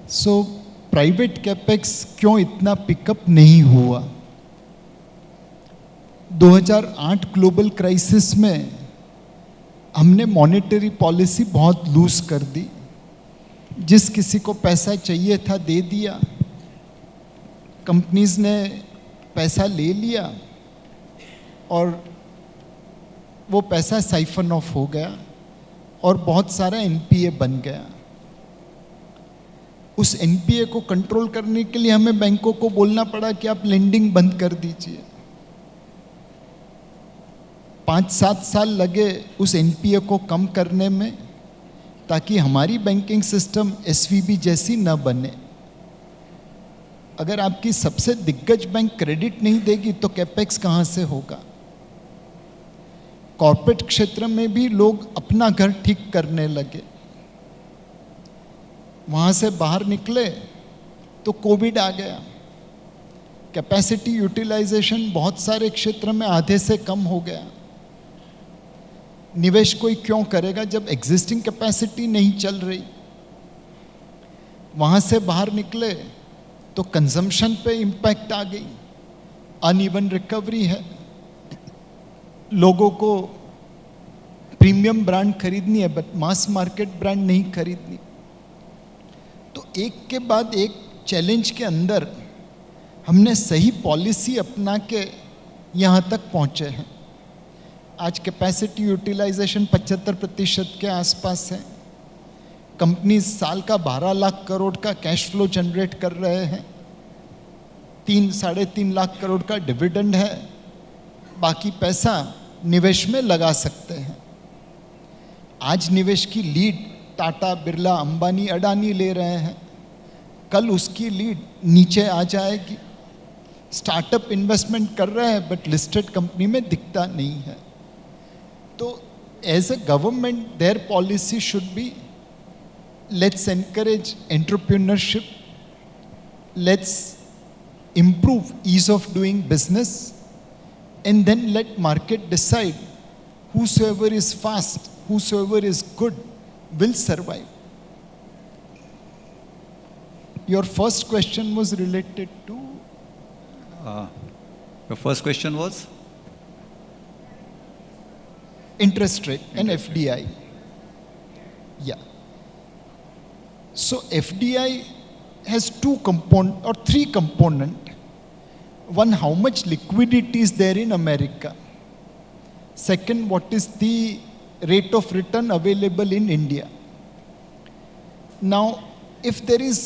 Speaker 2: सो प्राइवेट कैपेक्स क्यों इतना पिकअप नहीं हुआ? 2008 ग्लोबल क्राइसिस में हमने मॉनेटरी पॉलिसी बहुत लूज कर दी. जिस किसी को पैसा चाहिए था दे दिया, कंपनीज ने पैसा ले लिया और वो पैसा साइफन ऑफ हो गया और बहुत सारा एनपीए बन गया. उस एनपीए को कंट्रोल करने के लिए हमें बैंकों को बोलना पड़ा कि आप लेंडिंग बंद कर दीजिए. 5-7 साल लगे उस एनपीए को कम करने में, ताकि हमारी बैंकिंग सिस्टम एसवीबी जैसी न बने. अगर आपकी सबसे दिग्गज बैंक क्रेडिट नहीं देगी तो कैपेक्स कहाँ से होगा? कॉर्पोरेट क्षेत्र में भी लोग अपना घर ठीक करने लगे. वहाँ से बाहर निकले तो कोविड आ गया. कैपेसिटी यूटिलाइजेशन बहुत सारे क्षेत्र में आधे से कम हो गया। निवेश कोई क्यों करेगा जब एग्जिस्टिंग कैपेसिटी नहीं चल रही? वहां से बाहर निकले तो कंजम्पशन पे इम्पैक्ट आ गई, अनइवन रिकवरी है, लोगों को प्रीमियम ब्रांड खरीदनी है बट मास मार्केट ब्रांड नहीं खरीदनी। तो एक के बाद एक चैलेंज के अंदर हमने सही पॉलिसी अपना के यहाँ तक पहुँचे हैं। आज कैपेसिटी यूटिलाइजेशन 75% के आसपास है। कंपनी साल का 12 लाख करोड़ का कैश फ्लो जनरेट कर रहे हैं, 3-3.5 लाख करोड़ का डिविडेंड है, बाकी पैसा निवेश में लगा सकते हैं। आज निवेश की लीड टाटा, बिरला, अंबानी, अडानी ले रहे हैं, कल उसकी लीड नीचे आ जाएगी। स्टार्टअप इन्वेस्टमेंट कर रहे हैं बट लिस्टेड कंपनी में दिखता नहीं है। तो as a government their policy should be, let's encourage entrepreneurship, let's improve ease of doing business, and then let market decide whosoever is fast, whosoever is good will survive. Your first question was related to?
Speaker 1: Your first question was?
Speaker 2: Interest rate and FDI. Yeah. So FDI has three components. One, how much liquidity is there in America? Second, what is the rate of return available in India? Now, if there is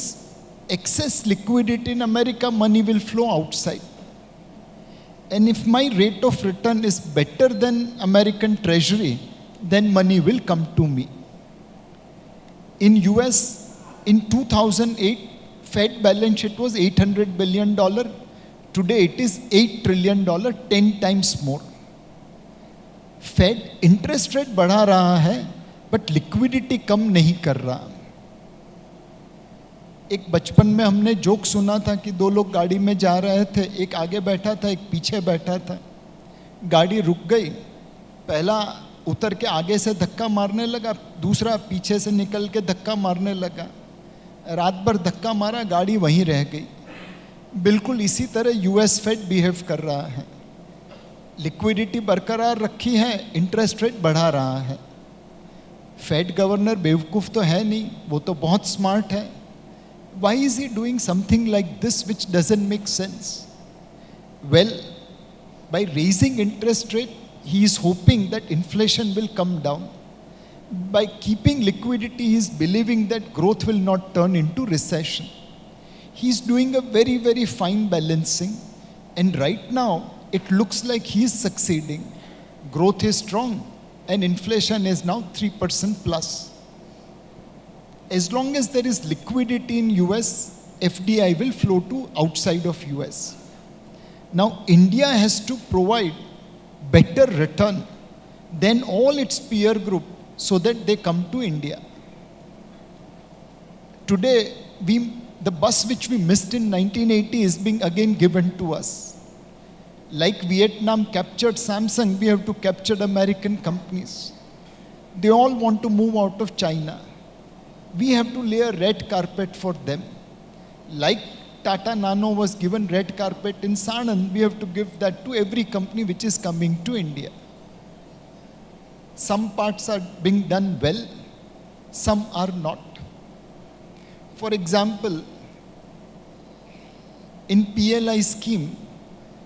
Speaker 2: excess liquidity in America, money will flow outside. And if my rate of return is better than American Treasury, then money will come to me. In US, in 2008, Fed balance sheet was $800 billion. Today it is $8 trillion, 10 times more. Fed interest rate बढ़ा रहा है, but liquidity कम नहीं कर रहा। एक बचपन में हमने जोक सुना था कि दो लोग गाड़ी में जा रहे थे, एक आगे बैठा था, एक पीछे बैठा था। गाड़ी रुक गई, पहला उतर के आगे से धक्का मारने लगा, दूसरा पीछे से निकल के धक्का मारने लगा। रात भर धक्का मारा, गाड़ी वहीं रह गई। बिल्कुल इसी तरह यूएस फेड बिहेव कर रहा है। लिक्विडिटी बरकरार रखी है, इंटरेस्ट रेट बढ़ा रहा है। फेड गवर्नर बेवकूफ़ तो है नहीं, वो तो बहुत स्मार्ट है। Why is he doing something like this which doesn't make sense? Well, by raising interest rate, he is hoping that inflation will come down. By keeping liquidity, he is believing that growth will not turn into recession. He is doing a very, very fine balancing, and right now it looks like he is succeeding. Growth is strong and inflation is now 3% plus. As long as there is liquidity in US, FDI will flow to outside of US. Now, India has to provide better return than all its peer group so that they come to India. Today, the bus which we missed in 1980 is being again given to us. Like Vietnam captured Samsung, we have to capture American companies. They all want to move out of China. We have to lay a red carpet for them. Like Tata Nano was given red carpet in Sanand, we have to give that to every company which is coming to India. Some parts are being done well, some are not. For example, in PLI scheme,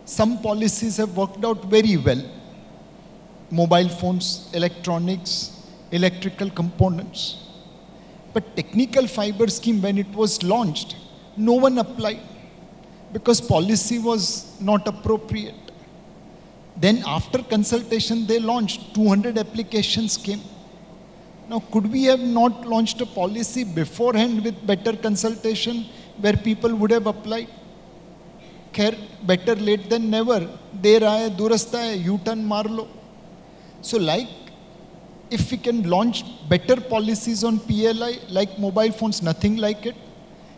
Speaker 2: some policies have worked out very well. Mobile phones, electronics, electrical components. But technical fiber scheme, when it was launched, no one applied because policy was not appropriate. Then after consultation, they launched 200 applications came. Now, could we have not launched a policy beforehand with better consultation where people would have applied? Khair, better late than never. Der aaye, durasta hai, U-turn maar lo. So like, if we can launch better policies on PLI, like mobile phones, nothing like it.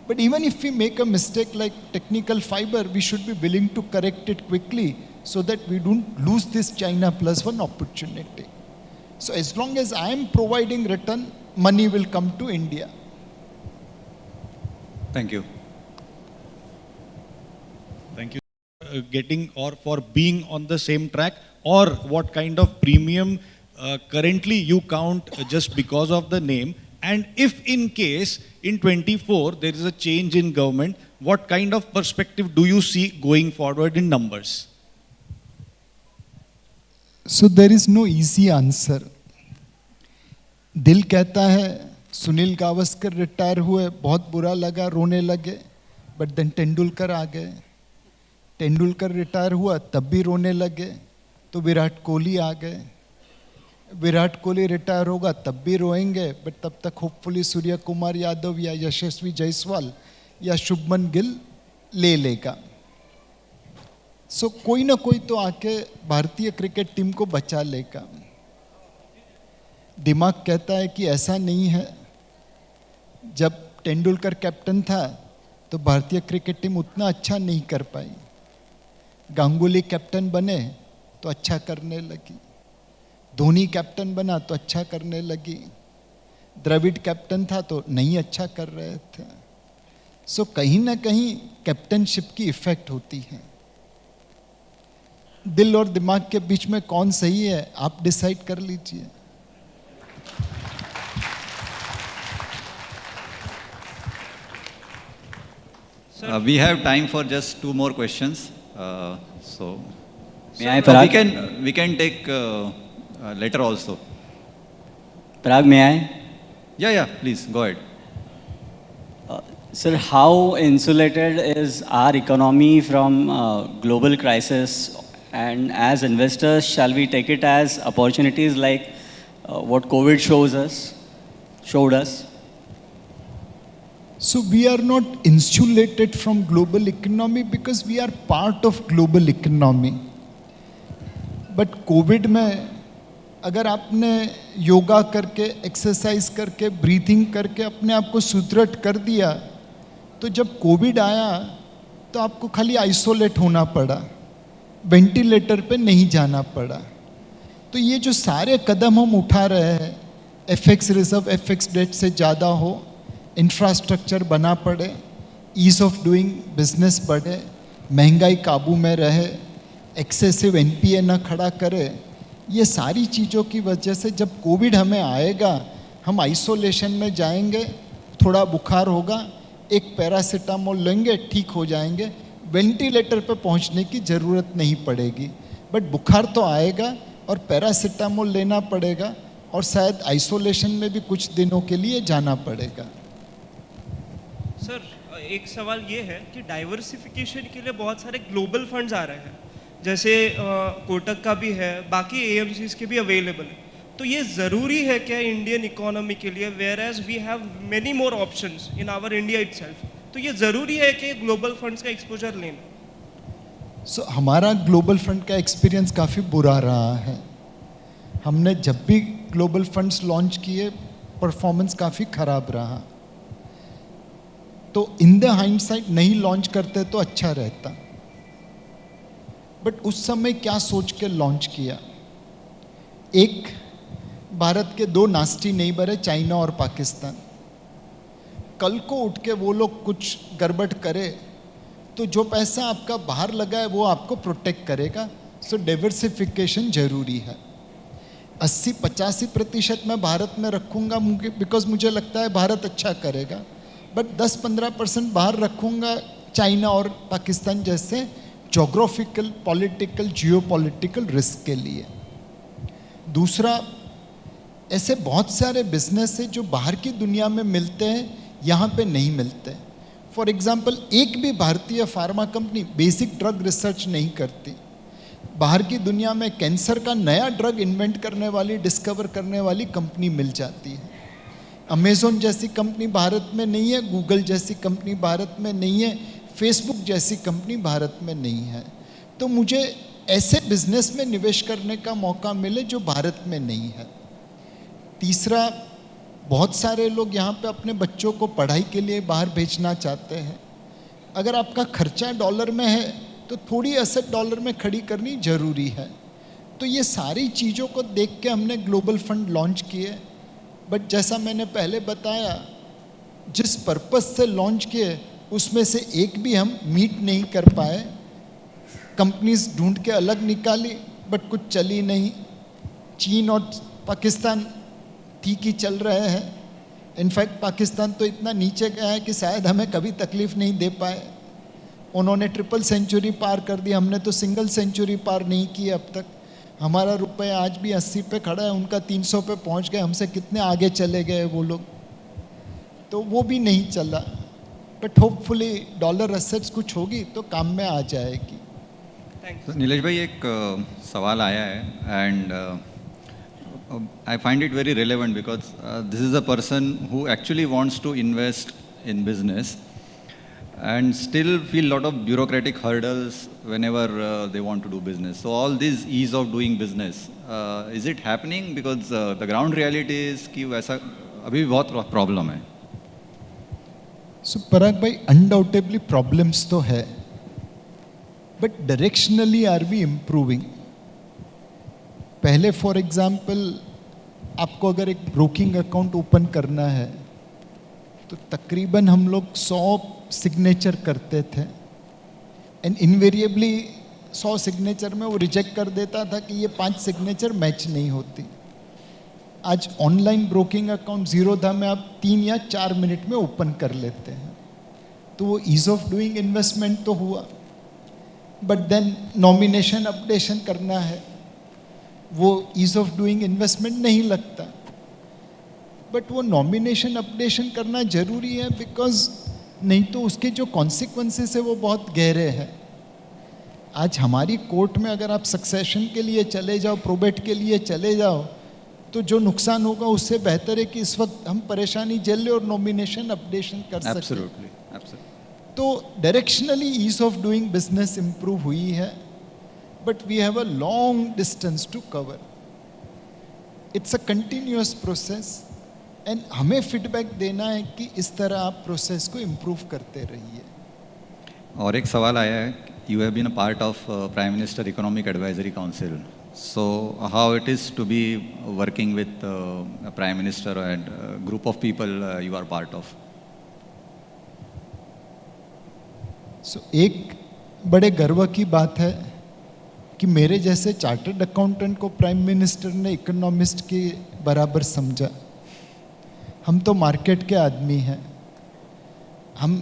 Speaker 2: But even if we make a mistake like technical fiber, we should be willing to correct it quickly so that we don't lose this China plus one opportunity. So as long as I am providing return, money will come to India.
Speaker 1: Thank you.
Speaker 7: Thank you. Getting or for being on the same track, or what kind of premium currently you count just because of the name? And if in case in 24 there is a change in government, what kind of perspective do you see going forward in numbers?
Speaker 2: So there is no easy answer. दिल कहता है Sunil Gavaskar retire हुए, बहुत बुरा लगा, रोने लगे, but then Tendulkar आ गए. तेंदुलकर रिटायर हुआ तब भी रोने लगे, तो विराट कोहली आ गए. विराट कोहली रिटायर होगा तब भी रोएंगे, बट तब तक होपफुली सूर्य कुमार यादव या यशस्वी जायसवाल या शुभमन गिल ले लेगा. सो कोई ना कोई तो आके भारतीय क्रिकेट टीम को बचा लेगा. दिमाग कहता है कि ऐसा नहीं है. जब तेंदुलकर कैप्टन था तो भारतीय क्रिकेट टीम उतना अच्छा नहीं कर पाई. गांगुली कैप्टन बने तो अच्छा करने लगी. धोनी कैप्टन बना तो अच्छा करने लगी. द्रविड़ कैप्टन था तो नहीं अच्छा कर रहे थे. सो कहीं ना कहीं कैप्टनशिप की इफेक्ट होती है. दिल और दिमाग के बीच में कौन सही है, आप डिसाइड कर लीजिए.
Speaker 1: We have time for just 2 more questions. So
Speaker 8: May I, Parag?
Speaker 1: we can take later also.
Speaker 8: Parag, may I?
Speaker 1: Yeah, please go ahead.
Speaker 8: Sir, how insulated is our economy from global crisis? And as investors, shall we take it as opportunities like what COVID showed us?
Speaker 2: So we are not insulated from global economy because we are part of global economy. But Covid में अगर आपने योगा करके, exercise करके, breathing करके अपने आप को सुदृढ़ कर दिया, तो जब कोविड आया तो आपको खाली आइसोलेट होना पड़ा, वेंटिलेटर पे नहीं जाना पड़ा. तो ये जो सारे कदम हम उठा रहे हैं, एफएक्स रिजर्व एफएक्स डेट से ज़्यादा हो, इंफ्रास्ट्रक्चर बना पड़े, ईज ऑफ डूइंग बिजनेस बढ़े, महंगाई काबू में रहे, एक्सेसिव एनपीए न खड़ा करे, ये सारी चीज़ों की वजह से जब कोविड हमें आएगा, हम आइसोलेशन में जाएंगे, थोड़ा बुखार होगा, एक पैरासीटामोल लेंगे, ठीक हो जाएंगे, वेंटिलेटर पे पहुंचने की ज़रूरत नहीं पड़ेगी. बट बुखार तो आएगा और पैरासीटामोल लेना पड़ेगा और शायद आइसोलेशन में भी कुछ दिनों के लिए जाना पड़ेगा.
Speaker 9: सर, एक सवाल ये है कि डाइवर्सिफिकेशन के लिए बहुत सारे ग्लोबल फंड्स आ रहे हैं, जैसे कोटक का भी है, बाकी एएमसीज के भी अवेलेबल है. तो ये ज़रूरी है क्या इंडियन इकोनॉमी के लिए, where as we have many more options in our India itself? तो ये ज़रूरी है कि ग्लोबल फंड्स का एक्सपोजर लेना?
Speaker 2: सो हमारा ग्लोबल फंड का एक्सपीरियंस काफ़ी बुरा रहा है. हमने जब भी ग्लोबल फंड्स लॉन्च किए, परफॉर्मेंस काफ़ी ख़राब रहा. तो इन द हाइंडसाइट नहीं लॉन्च करते तो अच्छा रहता. बट उस समय क्या सोच के लॉन्च किया? एक, भारत के 2 नास्टी नेबर है, चाइना और पाकिस्तान. कल को उठ के वो लोग कुछ गड़बड़ करे तो जो पैसा आपका बाहर लगा है वो आपको प्रोटेक्ट करेगा. सो डाइवर्सिफिकेशन जरूरी है. 80-85% मैं भारत में रखूँगा बिकॉज मुझे लगता है भारत अच्छा करेगा. बट 10-15% बाहर रखूँगा चाइना और पाकिस्तान जैसे जोग्राफिकल, पॉलिटिकल, जियोपॉलिटिकल रिस्क के लिए. दूसरा, ऐसे बहुत सारे बिजनेस है जो बाहर की दुनिया में मिलते हैं, यहाँ पे नहीं मिलते. फॉर एग्जाम्पल, एक भी भारतीय pharma company basic drug research नहीं करती. बाहर की दुनिया में कैंसर का नया ड्रग इन्वेंट करने वाली, डिस्कवर करने वाली कंपनी मिल जाती है. अमेज़ॉन जैसी कंपनी भारत में नहीं है, गूगल जैसी कंपनी भारत में नहीं है, फेसबुक जैसी कंपनी भारत में नहीं है. तो मुझे ऐसे बिजनेस में निवेश करने का मौका मिले जो भारत में नहीं है. तीसरा, बहुत सारे लोग यहाँ पे अपने बच्चों को पढ़ाई के लिए बाहर भेजना चाहते हैं। अगर आपका खर्चा डॉलर में है तो थोड़ी एसेट डॉलर में खड़ी करनी ज़रूरी है। तो ये सारी चीज़ों को देख के हमने ग्लोबल फंड लॉन्च किए। बट जैसा मैंने पहले बताया, जिस पर्पस से लॉन्च किए उसमें से एक भी हम मीट नहीं कर पाए। कंपनीज ढूंढ के अलग निकाली बट कुछ चली नहीं। चीन और पाकिस्तान ठीक ही चल रहे हैं। इनफैक्ट पाकिस्तान तो इतना नीचे गया है कि शायद हमें कभी तकलीफ नहीं दे पाए। उन्होंने ट्रिपल सेंचुरी पार कर दी, हमने तो सिंगल सेंचुरी पार नहीं की अब तक। हमारा रुपया आज भी 80 पे खड़ा है, उनका 300 पे पहुंच गए। हमसे कितने आगे चले गए वो लोग, तो वो भी नहीं चला। बट होपफुली डॉलर एसेट्स कुछ होगी तो काम में आ जाएगी।
Speaker 1: नीलेश भाई, एक सवाल आया है and I find it very relevant because this is a person who actually wants to invest in business and still feel lot of bureaucratic hurdles whenever they want to do business. So all these ease of doing business, is it happening? Because the ground reality is कि वैसा अभी भी बहुत problem है।
Speaker 2: सो पराग भाई, undoubtedly problems तो है, but directionally are we improving. पहले फॉर एग्जाम्पल आपको अगर एक ब्रोकिंग अकाउंट ओपन करना है तो तकरीबन हम लोग 100 सिग्नेचर करते थे एंड इनवेरिएबली 100 सिग्नेचर में वो रिजेक्ट कर देता था कि ये 5 सिग्नेचर मैच नहीं होती। आज ऑनलाइन ब्रोकिंग अकाउंट जीरोधा में आप 3 या 4 मिनट में ओपन कर लेते हैं। तो वो ईज ऑफ डूइंग इन्वेस्टमेंट तो हुआ, बट देन नॉमिनेशन अपडेशन करना है, वो ईज ऑफ डूइंग इन्वेस्टमेंट नहीं लगता। बट वो नॉमिनेशन अपडेशन करना जरूरी है, बिकॉज नहीं तो उसके जो कॉन्सिक्वेंसेस है वो बहुत गहरे हैं। आज हमारी कोर्ट में अगर आप सक्सेशन के लिए चले जाओ, प्रोबेट के लिए चले जाओ, तो जो नुकसान होगा उससे बेहतर है कि इस वक्त हम परेशानी झेल ले और नॉमिनेशन अपडेशन कर सकें।
Speaker 1: Absolutely, absolutely.
Speaker 2: तो directionally ease of doing business improve हुई है, but we have a long distance to cover. It's a continuous process and हमें फीडबैक देना है कि इस तरह आप प्रोसेस को इम्प्रूव करते रहिए।
Speaker 1: और एक सवाल आया है, you have been a part of Prime Minister Economic Advisory Council. So how it is to be working with a Prime Minister and a group of people you are part of?
Speaker 2: So एक बड़े गर्व की बात है कि मेरे जैसे chartered accountant को प्राइम मिनिस्टर ने इकोनॉमिस्ट के बराबर समझा। हम तो मार्केट के आदमी हैं, हम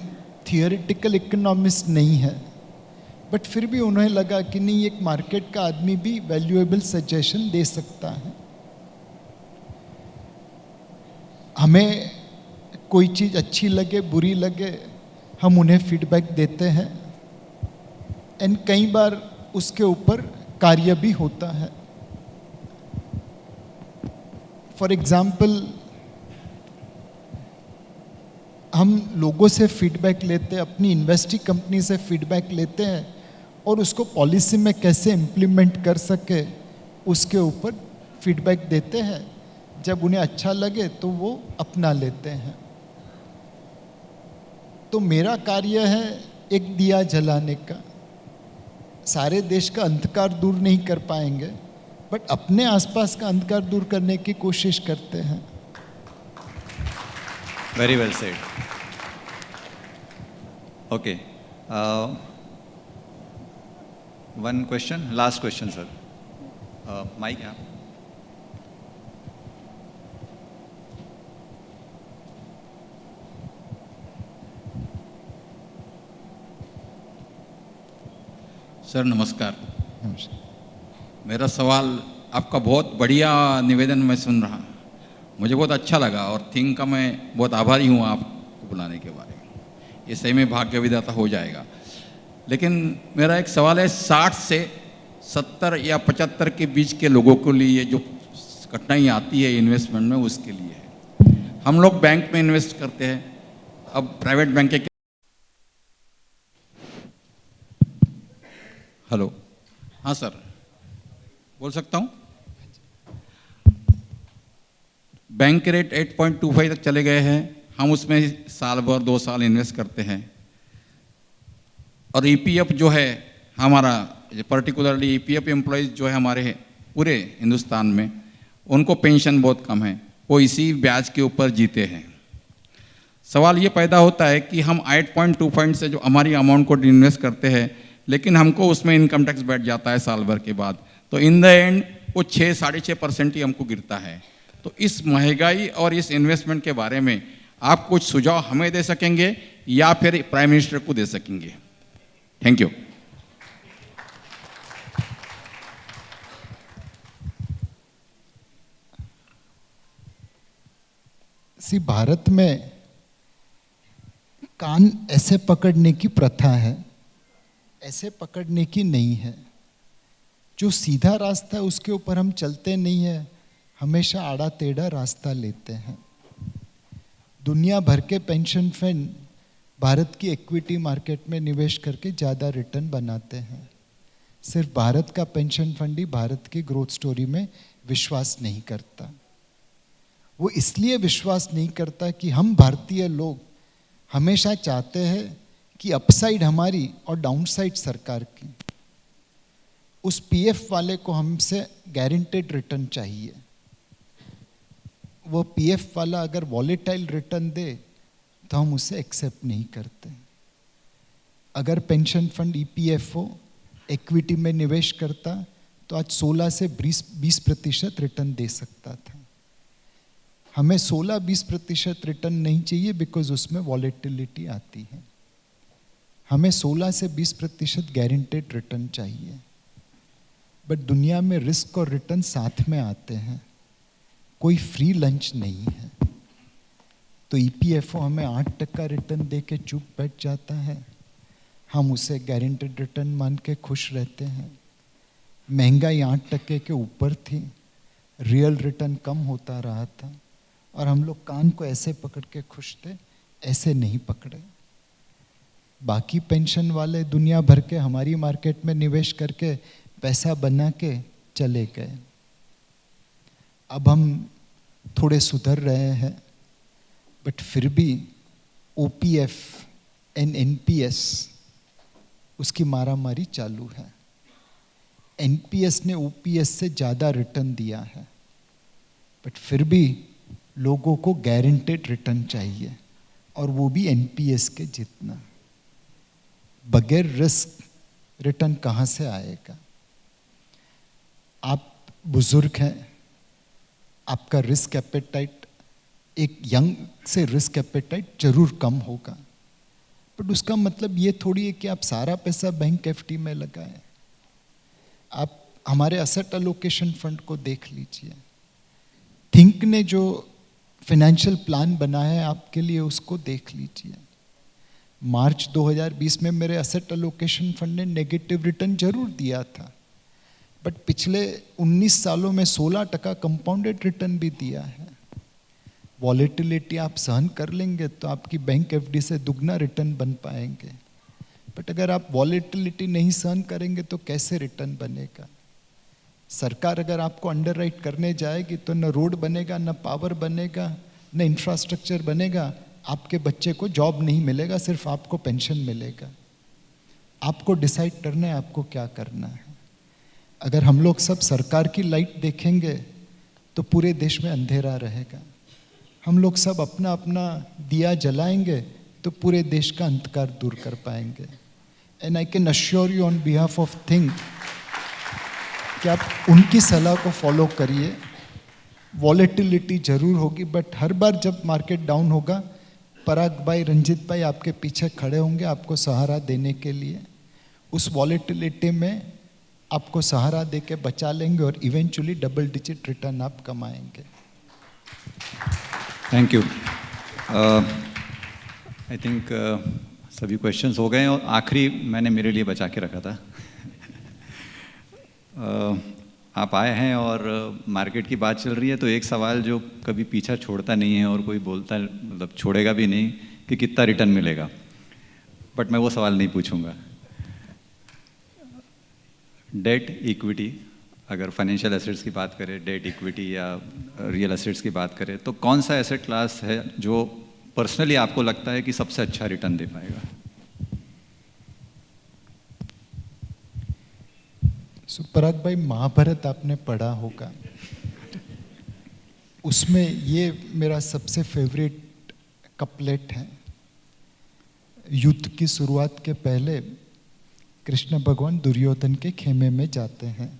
Speaker 2: थियोरेटिकल इकोनॉमिस्ट नहीं हैं, बट फिर भी उन्हें लगा कि नहीं, एक मार्केट का आदमी भी वैल्यूएबल सजेशन दे सकता है। हमें कोई चीज़ अच्छी लगे बुरी लगे, हम उन्हें फीडबैक देते हैं एंड कई बार उसके ऊपर कार्य भी होता है। फॉर एग्जाम्पल, हम लोगों से फीडबैक लेते हैं, अपनी इन्वेस्टिंग कंपनी से फीडबैक लेते हैं और उसको पॉलिसी में कैसे इम्प्लीमेंट कर सके उसके ऊपर फीडबैक देते हैं। जब उन्हें अच्छा लगे तो वो अपना लेते हैं। तो मेरा कार्य है एक दिया जलाने का। सारे देश का अंधकार दूर नहीं कर पाएंगे, बट अपने आसपास का अंधकार दूर करने की कोशिश करते हैं।
Speaker 1: Very well said. Okay. One question, last question, sir. Mike, yeah.
Speaker 10: Sir नमस्कार। मेरा सवाल, आपका बहुत बढ़िया निवेदन मैं सुन रहा, मुझे बहुत अच्छा लगा और थिंक का मैं बहुत आभारी हूँ आपको बुलाने के बारे में। ये सही में भाग्य विधाता हो जाएगा। लेकिन मेरा एक सवाल है, 60 से 70 या 75 के बीच के लोगों के लिए जो कठिनाई आती है इन्वेस्टमेंट में, उसके लिए है। हम लोग बैंक में इन्वेस्ट करते हैं, अब प्राइवेट बैंक के, हेलो, हाँ सर बोल सकता हूँ। बैंक के रेट 8.25 तक चले गए हैं, हम उसमें साल भर 2 साल इन्वेस्ट करते हैं। और ईपीएफ जो है हमारा, पर्टिकुलरली ईपीएफ एम्प्लॉयज़ जो है हमारे पूरे हिंदुस्तान में, उनको पेंशन बहुत कम है, वो इसी ब्याज के ऊपर जीते हैं। सवाल ये पैदा होता है कि हम 8.25 से जो हमारी अमाउंट को इन्वेस्ट करते हैं, लेकिन हमको उसमें इनकम टैक्स बैठ जाता है साल भर के बाद, तो इन द एंड वो 6-6.5% ही हमको गिरता है। तो इस महंगाई और इस इन्वेस्टमेंट के बारे में आप कुछ सुझाव हमें दे सकेंगे या फिर प्राइम मिनिस्टर को दे सकेंगे? Thank you.
Speaker 2: भारत में कान ऐसे पकड़ने की प्रथा है, ऐसे पकड़ने की नहीं है। जो सीधा रास्ता है उसके ऊपर हम चलते नहीं है, हमेशा आड़ा टेढ़ा रास्ता लेते हैं। दुनिया भर के पेंशन फंड भारत की इक्विटी मार्केट में निवेश करके ज़्यादा रिटर्न बनाते हैं। सिर्फ भारत का पेंशन फंड ही भारत की ग्रोथ स्टोरी में विश्वास नहीं करता। वो इसलिए विश्वास नहीं करता कि हम भारतीय लोग हमेशा चाहते हैं कि अपसाइड हमारी और डाउनसाइड सरकार की। उस पीएफ वाले को हमसे गारंटेड रिटर्न चाहिए। वो पीएफ वाला अगर वॉलेटाइल रिटर्न दे तो हम उसे एक्सेप्ट नहीं करते। अगर पेंशन फंड ईपीएफओ इक्विटी में निवेश करता तो आज 16 से 20% रिटर्न दे सकता था। हमें 16-20% रिटर्न नहीं चाहिए बिकॉज उसमें वॉलेटिलिटी आती है। हमें 16 से 20% गारंटेड रिटर्न चाहिए। बट दुनिया में रिस्क और रिटर्न साथ में आते हैं, कोई फ्री लंच नहीं है। तो ईपीएफओ हमें 8% रिटर्न दे के चुप बैठ जाता है, हम उसे गारंटेड रिटर्न मान के खुश रहते हैं। महंगाई 8% के ऊपर थी, रियल रिटर्न कम होता रहा था और हम लोग कान को ऐसे पकड़ के खुश थे, ऐसे नहीं पकड़े। बाकी पेंशन वाले दुनिया भर के हमारी मार्केट में निवेश करके पैसा बना के चले गए। अब हम थोड़े सुधर रहे हैं, बट फिर भी ओपीएफ एंड एनपीएस उसकी मारामारी चालू है। एनपीएस ने ओपीएस से ज़्यादा रिटर्न दिया है, बट फिर भी लोगों को गारंटेड रिटर्न चाहिए और वो भी एनपीएस के जितना। बगैर रिस्क रिटर्न कहाँ से आएगा? आप बुजुर्ग हैं, आपका रिस्क एपेटाइट, एक यंग से रिस्क एपेटाइट जरूर कम होगा, बट उसका मतलब ये थोड़ी है कि आप सारा पैसा बैंक एफडी में लगाएं। आप हमारे असेट एलोकेशन फंड को देख लीजिए। थिंक ने जो फाइनेंशियल प्लान बनाया है आपके लिए, उसको देख लीजिए। मार्च 2020 में मेरे असेट एलोकेशन फंड ने नेगेटिव रिटर्न जरूर दिया था, बट पिछले 19 सालों में 16% कंपाउंडेड रिटर्न भी दिया है। वॉलेटिलिटी आप सहन कर लेंगे तो आपकी बैंक एफडी से दुगना रिटर्न बन पाएंगे, बट अगर आप वॉलेटिलिटी नहीं सहन करेंगे तो कैसे रिटर्न बनेगा? सरकार अगर आपको अंडरराइट करने जाएगी तो न रोड बनेगा, न पावर बनेगा, न इंफ्रास्ट्रक्चर बनेगा, आपके बच्चे को जॉब नहीं मिलेगा, सिर्फ आपको पेंशन मिलेगा। आपको डिसाइड करना है आपको क्या करना है। अगर हम लोग सब सरकार की लाइट देखेंगे तो पूरे देश में अंधेरा रहेगा। हम लोग सब अपना अपना दिया जलाएंगे तो पूरे देश का अंधकार दूर कर पाएंगे। And I can assure you on behalf of think कि आप उनकी सलाह को फॉलो करिए। वॉलेटिलिटी जरूर होगी, बट हर बार जब मार्केट डाउन होगा, पराग भाई, रंजित भाई आपके पीछे खड़े होंगे आपको सहारा देने के लिए। उस वॉलेटिलिटी में आपको सहारा दे के बचा लेंगे और इवेंचुअली डबल डिजिट रिटर्न आप कमाएंगे।
Speaker 1: Thank you. आई थिंक सभी क्वेश्चंस हो गए हैं और आखिरी मैंने मेरे लिए बचा के रखा था। आप आए हैं और मार्केट की बात चल रही है, तो एक सवाल जो कभी पीछा छोड़ता नहीं है और कोई बोलता मतलब छोड़ेगा भी नहीं कि कितना रिटर्न मिलेगा, बट मैं वो सवाल नहीं पूछूंगा। डेट इक्विटी अगर फाइनेंशियल एसेट्स की बात करें, डेट इक्विटी या रियल एसेट्स की बात करें, तो कौन सा एसेट क्लास है जो पर्सनली आपको लगता है कि सबसे अच्छा रिटर्न दे पाएगा?
Speaker 2: पराग भाई, महाभारत आपने पढ़ा होगा, उसमें ये मेरा सबसे फेवरेट कपलेट है। युद्ध की शुरुआत के पहले कृष्ण भगवान दुर्योधन के खेमे में जाते हैं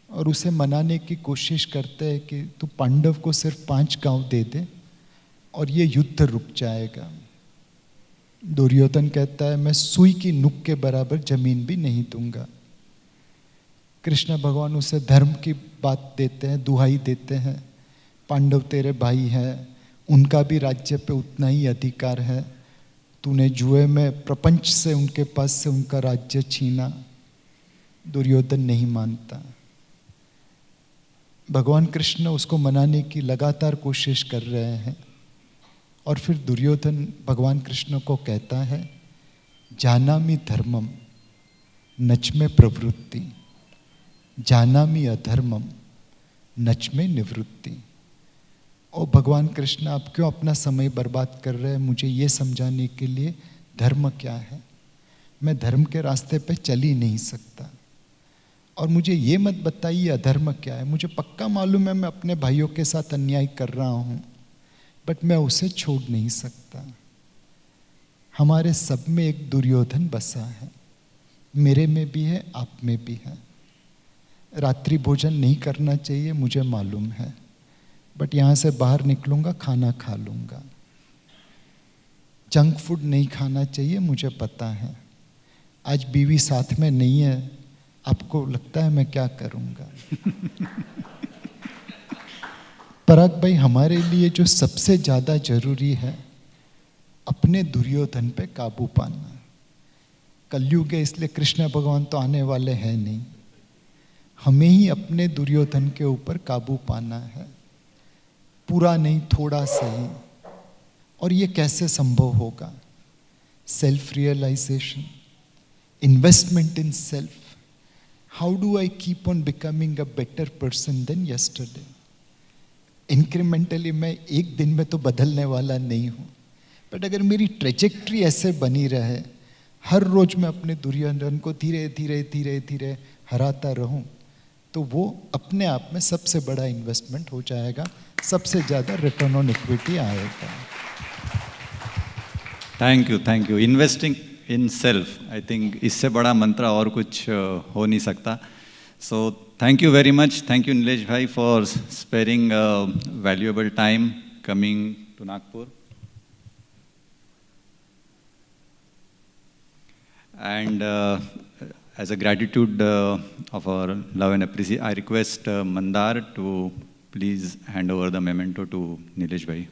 Speaker 2: और उसे मनाने की कोशिश करते हैं कि तू पांडव को सिर्फ 5 गांव दे दे और ये युद्ध रुक जाएगा। दुर्योधन कहता है मैं सुई की नुक के बराबर जमीन भी नहीं दूंगा। कृष्ण भगवान उसे धर्म की बात देते हैं, दुहाई देते हैं, पांडव तेरे भाई हैं, उनका भी राज्य पे उतना ही अधिकार है, तूने जुए में प्रपंच से उनके पास से उनका राज्य छीना। दुर्योधन नहीं मानता। भगवान कृष्ण उसको मनाने की लगातार कोशिश कर रहे हैं और फिर दुर्योधन भगवान कृष्ण को कहता है जानामि धर्मम नच में प्रवृत्ति, जानामि अधर्मम नच में निवृत्ति। ओ भगवान कृष्ण, आप क्यों अपना समय बर्बाद कर रहे हैं मुझे ये समझाने के लिए धर्म क्या है? मैं धर्म के रास्ते पे चल ही नहीं सकता। और मुझे ये मत बताइए अधर्म क्या है। मुझे पक्का मालूम है मैं अपने भाइयों के साथ अन्याय कर रहा हूँ, बट मैं उसे छोड़ नहीं सकता। हमारे सब में एक दुर्योधन बसा है, मेरे में भी है, आप में भी है। रात्रि भोजन नहीं करना चाहिए मुझे मालूम है, बट यहाँ से बाहर निकलूंगा खाना खा लूंगा। जंक फूड नहीं खाना चाहिए मुझे पता है। आज बीवी साथ में नहीं है, आपको लगता है मैं क्या करूंगा? पराग भाई, हमारे लिए जो सबसे ज्यादा जरूरी है अपने दुर्योधन पे काबू पाना। कलयुग है इसलिए कृष्ण भगवान तो आने वाले हैं नहीं, हमें ही अपने दुर्योधन के ऊपर काबू पाना है। पूरा नहीं, थोड़ा सही। और ये कैसे संभव होगा? Self realisation, investment in self. How do I keep on becoming a better person than yesterday? Incrementally मैं एक दिन में तो बदलने वाला नहीं हूँ, बट अगर मेरी ट्रेजेक्ट्री ऐसे बनी रहे, हर रोज मैं अपने दुर्योधन को धीरे धीरे धीरे धीरे हराता रहूं, तो वो अपने आप में सबसे बड़ा इन्वेस्टमेंट हो जाएगा, सबसे ज़्यादा रिटर्न ऑन इक्विटी आएगा।
Speaker 1: Thank you. Investing in self, I think इससे बड़ा मंत्र और कुछ हो नहीं सकता। So thank you very much. Thank you Nilesh भाई for sparing valuable time coming to Nagpur. And as a gratitude of our love and appreciation, I request Mandar to please hand over the memento to Nilesh Bhai.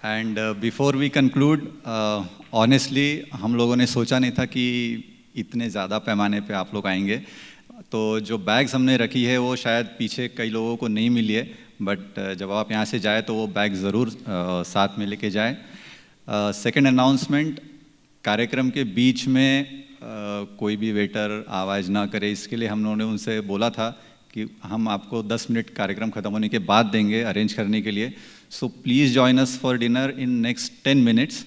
Speaker 1: And before we conclude, honestly हम लोगों ने सोचा नहीं था कि इतने ज़्यादा पैमाने पे आप लोग आएंगे। तो जो बैग्स हमने रखी है वो शायद पीछे कई लोगों को नहीं मिली है, बट जब आप यहाँ से जाए तो वो बैग ज़रूर साथ में लेके जाए। सेकंड अनाउंसमेंट, कार्यक्रम के बीच में कोई भी वेटर आवाज़ ना करे, इसके लिए हम लोगों ने उनसे बोला था कि हम आपको 10 मिनट कार्यक्रम ख़त्म होने के बाद देंगे अरेंज करने के लिए। So please join us for dinner in next 10 minutes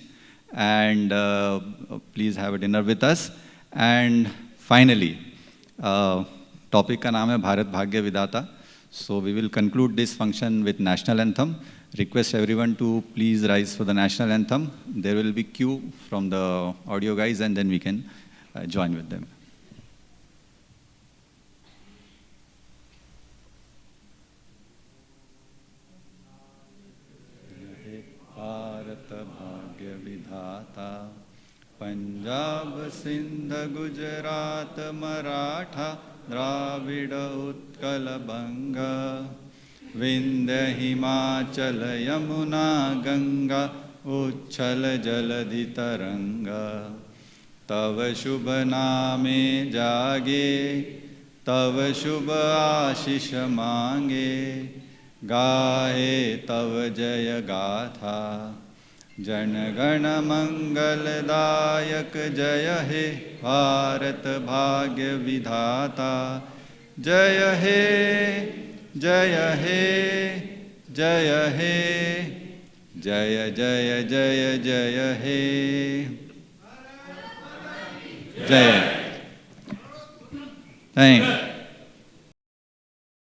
Speaker 1: and please have a dinner with us. And finally topic का नाम है Bharat Bhagya Vidhata. So we will conclude this function with national anthem. Request everyone to please rise for the national anthem. There will be cue from the audio guys and then we can join with them. Bharat Bhagya विधाता, पंजाब सिंध गुजरात मराठा द्राविड़ उत्कल बंगा, विंध्य हिमाचल यमुना गंगा उच्छल जलधि तरंगा। तव शुभ नामे जागे, तव शुभ आशीष मांगे, गाए तव जय गाथा। जन गण मंगलदायक जय हे भारत भाग्य विधाता। जय हे जय हे जय हे जय जय जय जय हे जय। थैंक